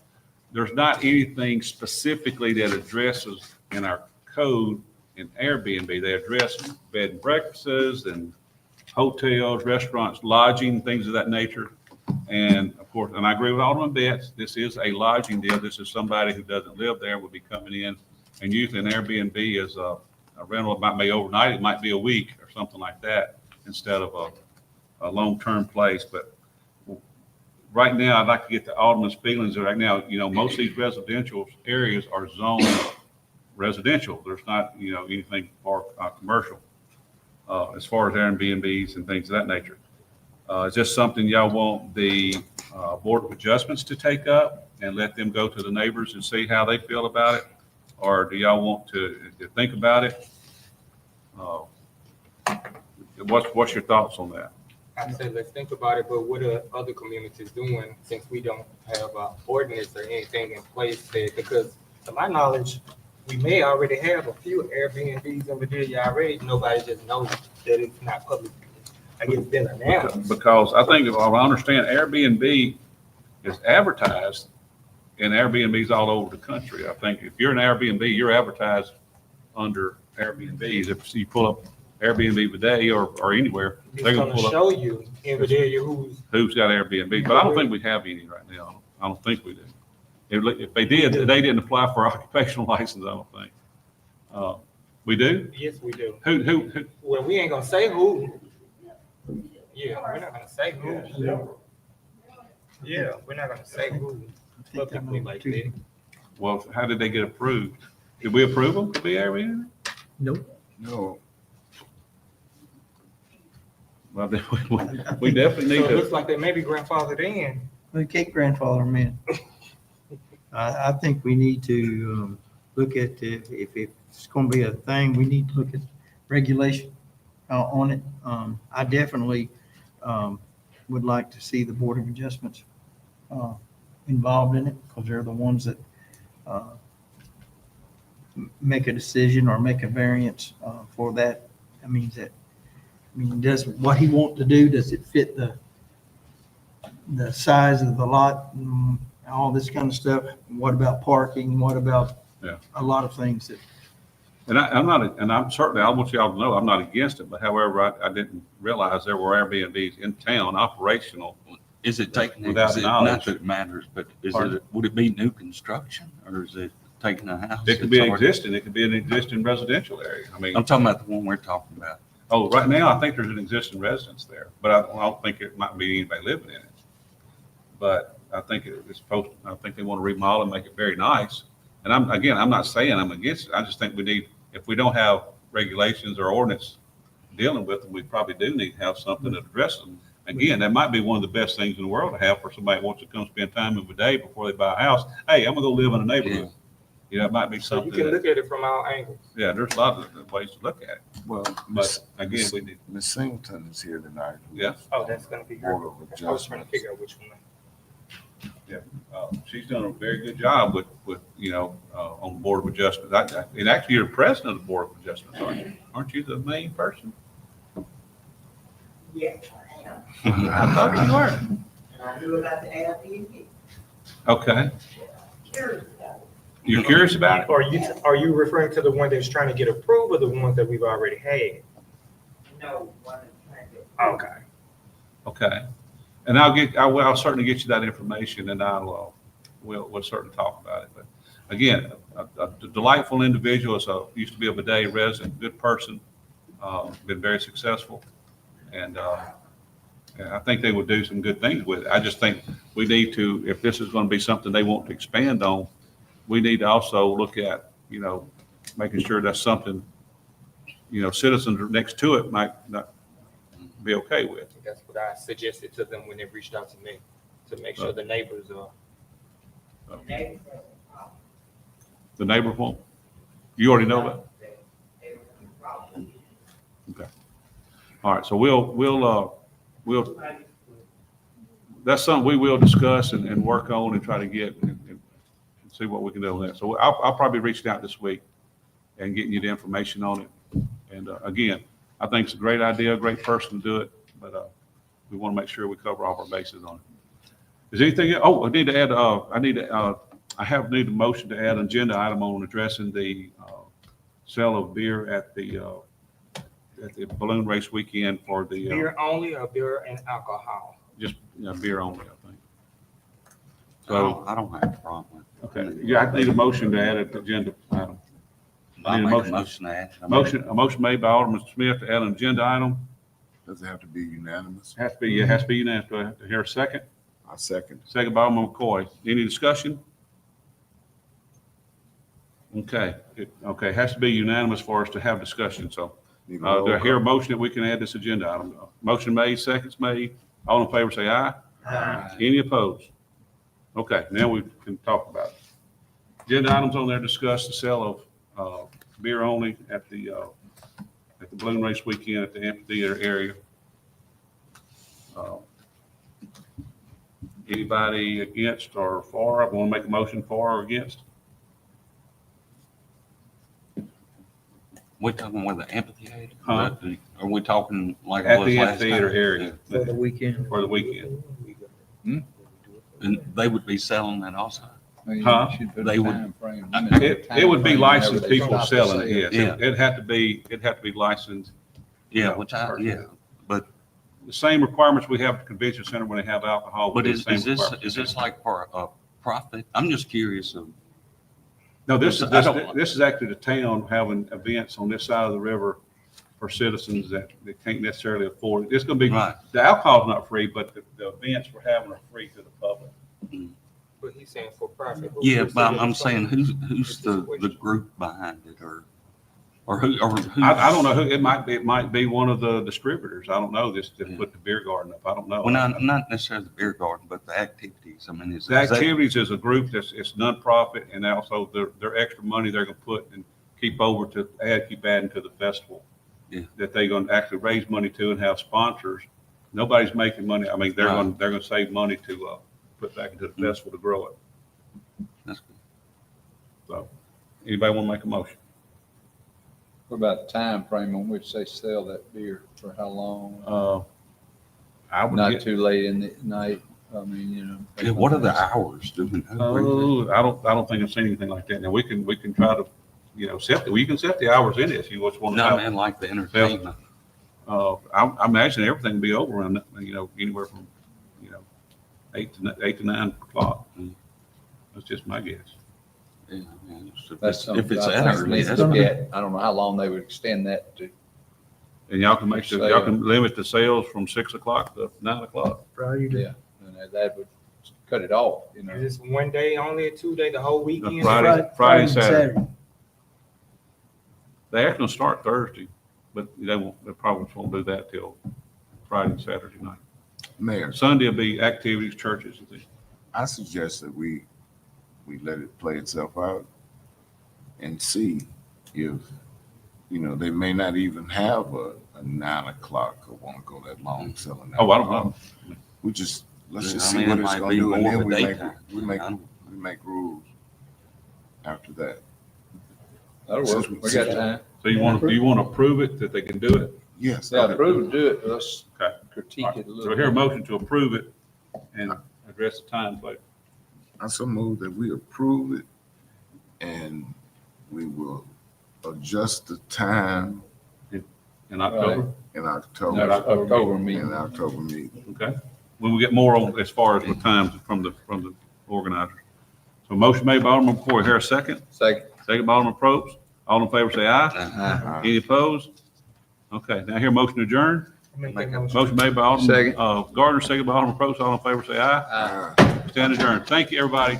there's not anything specifically that addresses in our code in Airbnb. They address bed and breakfasts and hotels, restaurants, lodging, things of that nature. And of course, and I agree with Alderman Betts, this is a lodging deal. This is somebody who doesn't live there will be coming in. And usually an Airbnb is a rental. It might be overnight, it might be a week or something like that instead of a long-term place. But right now, I'd like to get the alderman's feelings. Right now, most of these residential areas are zoned residential. There's not, anything for commercial as far as Airbnbs and things of that nature. Is this something y'all want the Board of Adjustments to take up and let them go to the neighbors and see how they feel about it? Or do y'all want to think about it? What's your thoughts on that? I said, let's think about it, but what are other communities doing since we don't have an ordinance or anything in place there? Because to my knowledge, we may already have a few Airbnbs in Vidalia already. Nobody just knows that it's not public. I guess it's been announced. Because I think, if I understand, Airbnb is advertised in Airbnbs all over the country. I think if you're an Airbnb, you're advertised under Airbnbs. If you pull up Airbnb Vidalia or anywhere, It's they're gonna gonna pull up show you in Vidalia who's, who's got Airbnb, but I don't think we have any right now. I don't think we do. If they did, they didn't apply for occupational license, I don't think. We do? yes, we do. Who, Well, we ain't gonna say who. Yeah, we're not gonna say who. Yeah, we're not gonna say who publicly like that. well, how did they get approved? Did we approve them to be Airbnb? No, Well, we definitely So need it looks to, like they may be grandfathered in. We can't grandfather them in. I think we need to look at, if it's going to be a thing, we need to look at regulation on it. I definitely would like to see the Board of Adjustments involved in it, because they're the ones that make a decision or make a variance for that. That means that, does what he want to do, does it fit the size of the lot and all this kind of stuff? What about parking? What about Yeah. a lot of things that, and I'm certainly, I want y'all to know, I'm not against it, but however, I didn't realize there were Airbnbs in town operational. Is it taking, Without is it, knowledge. not that it matters, but is Pardon? it, would it be new construction or is it taking a house? It could be that's already- existing, it could be an existing residential area. I mean, I'm talking about the one we're talking about. oh, right now, I think there's an existing residence there, but I don't think it might be anybody living in it. But I think it's supposed, I think they want to remodel and make it very nice. And I'm not saying I'm against it. I just think we need, if we don't have regulations or ordinance dealing with them, we probably do need to have something that addresses them. Again, that might be one of the best things in the world to have for somebody who wants to come spend time in a day before they buy a house. Hey, I'm gonna go live in a neighborhood. You know, it might be So you something can that, look at it from all angles. yeah, there's a lot of ways to look at it. well, But again, we need, Ms. Singleton is here tonight. who's Yeah. Oh, that's gonna be her. Board of I was trying to Adjustments. figure out which one. she's done a very good job with, on the Board of Adjustments. And actually, you're president of the Board of Adjustments, aren't you? Aren't you the main person? Yeah, I thought you were. and I knew about the Airbnb. Okay. Curious about it. You're curious about it? Are you referring to the one that's trying to get approved or the ones that we've already had? No, one is trying to. Okay. Okay. And I'll certainly get you that information and we'll certainly talk about it. But again, a delightful individual, used to be a Vidalia resident, good person, been very successful. And I think they would do some good things with it. I just think we need to, if this is going to be something they want to expand on, we need to also look at, making sure that's something, citizens next to it might not be okay with. That's what I suggested to them when they reached out to me, to make sure the neighbors are. Neighbors have a problem. The neighbor won't? You already know that? They have a problem. All right, so we'll, that's something we will discuss and work on and try to get and see what we can do on that. So I'll probably reach out this week and getting you the information on it. And again, I think it's a great idea, a great person to do it, but we want to make sure we cover all of our bases on it. Is anything, I need to add, need a motion to add an agenda item on addressing the sale of beer at the balloon race weekend for the, Beer only or beer and alcohol? just, beer only, I think. So So, I don't have a problem with it. okay, yeah, I need a motion to add an agenda item. I Need a make a motion. motion to add. A motion made by Alderman Smith to add an agenda item. Does it have to be unanimous? Has to be, it has to be unanimous. Do I have to hear a second? I second. Second by Alderman McCoy. Any discussion? Okay, okay, has to be unanimous for us to have discussion, so. Need a Do roll I hear a call. motion that we can add this agenda item? Motion made, seconds made. All in favor, say aye. Any opposed? Okay, now we can talk about it. Agenda items on there discuss the sale of beer only at the balloon race weekend at the amphitheater area. Anybody against or for? I want to make a motion for or against? We're talking with the amphitheater? Huh? Are we talking like it At was the last amphitheater time? area for the weekend. for the weekend. And they would be selling that also? I mean, Huh? you should put a They would- time frame. It would be Time frame licensed whenever they people stop the selling it, sale. yes. Yeah. It'd have to be licensed. Yeah, No, which but The same requirements we have at the convention center when they have alcohol. would But be the is same this, requirements. is this like for a profit? I'm just curious of, No, this I is, don't- this is actually the town having events on this side of the river for citizens that they can't necessarily afford it. It's gonna be, right, the alcohol's not free, but the events we're having are free to the public. But he's saying for profit. yeah, but I'm saying who's the group behind it or who, I don't know who, it might be one of the distributors. I don't know, this, to put the beer garden up. I don't know. Well, not necessarily the beer garden, but the activities. I mean, is The is that- activities is a group it's nonprofit, and also their extra money they're gonna put and keep adding to the festival. Yeah. That they're gonna actually raise money to and have sponsors. Nobody's making money. I mean, they're Right. gonna save money to, put back into the festival to grow it. That's good. So, anybody wanna make a motion? What about the time frame on which they sell that beer? For how long? I would Not get, too late in the night. I mean, you know. Yeah, what are the hours? Do we know? I don't think I've seen anything like that. Now, we can try to, you can set the hours in it if you just wanna No, have. man, like the entertainment. I imagine everything will be over around, anywhere from, 8 to 9 o'clock. That's just my guess. Yeah, if That's it's something that I think early, needs that's to get. I don't know how long they would extend that to. And y'all can limit the sales from 6 o'clock to 9 o'clock. Yeah, and that would cut it off, you know. Is this one day only, 2 day, the whole weekend? Friday and Saturday. They're actually gonna start Thursday, but they probably won't do that till Friday and Saturday night. Mayor, Sunday will be activities, churches and things. I suggest that we let it play itself out and see if, they may not even have a 9 o'clock or want to go that long selling. Oh, I don't know. Let's Yeah, just I see mean, what it it's might gonna be do, and more then of a we daytime. make rules after that. That'll Since work. We got time. So you want to approve it that they can do it? Yes. Yeah, approve and do it. Let's Okay. critique it a So little. I hear a motion to approve it and address the time, but I so move that we approve it, and we will adjust the time in October, in No, October, October meeting. in October meeting. okay? When we get more on as far as the times from the organizers. So motion made by Alderman McCoy, here a second. Second. Second by Alderman Probst. All in favor say aye. Uh-huh. Any opposed? Okay, now here motion to adjourn. Make that motion. Motion made by Alderman Second. Gardner, second by Alderman Probst. All in favor say aye. Uh, Stand adjourned. Thank you, everybody.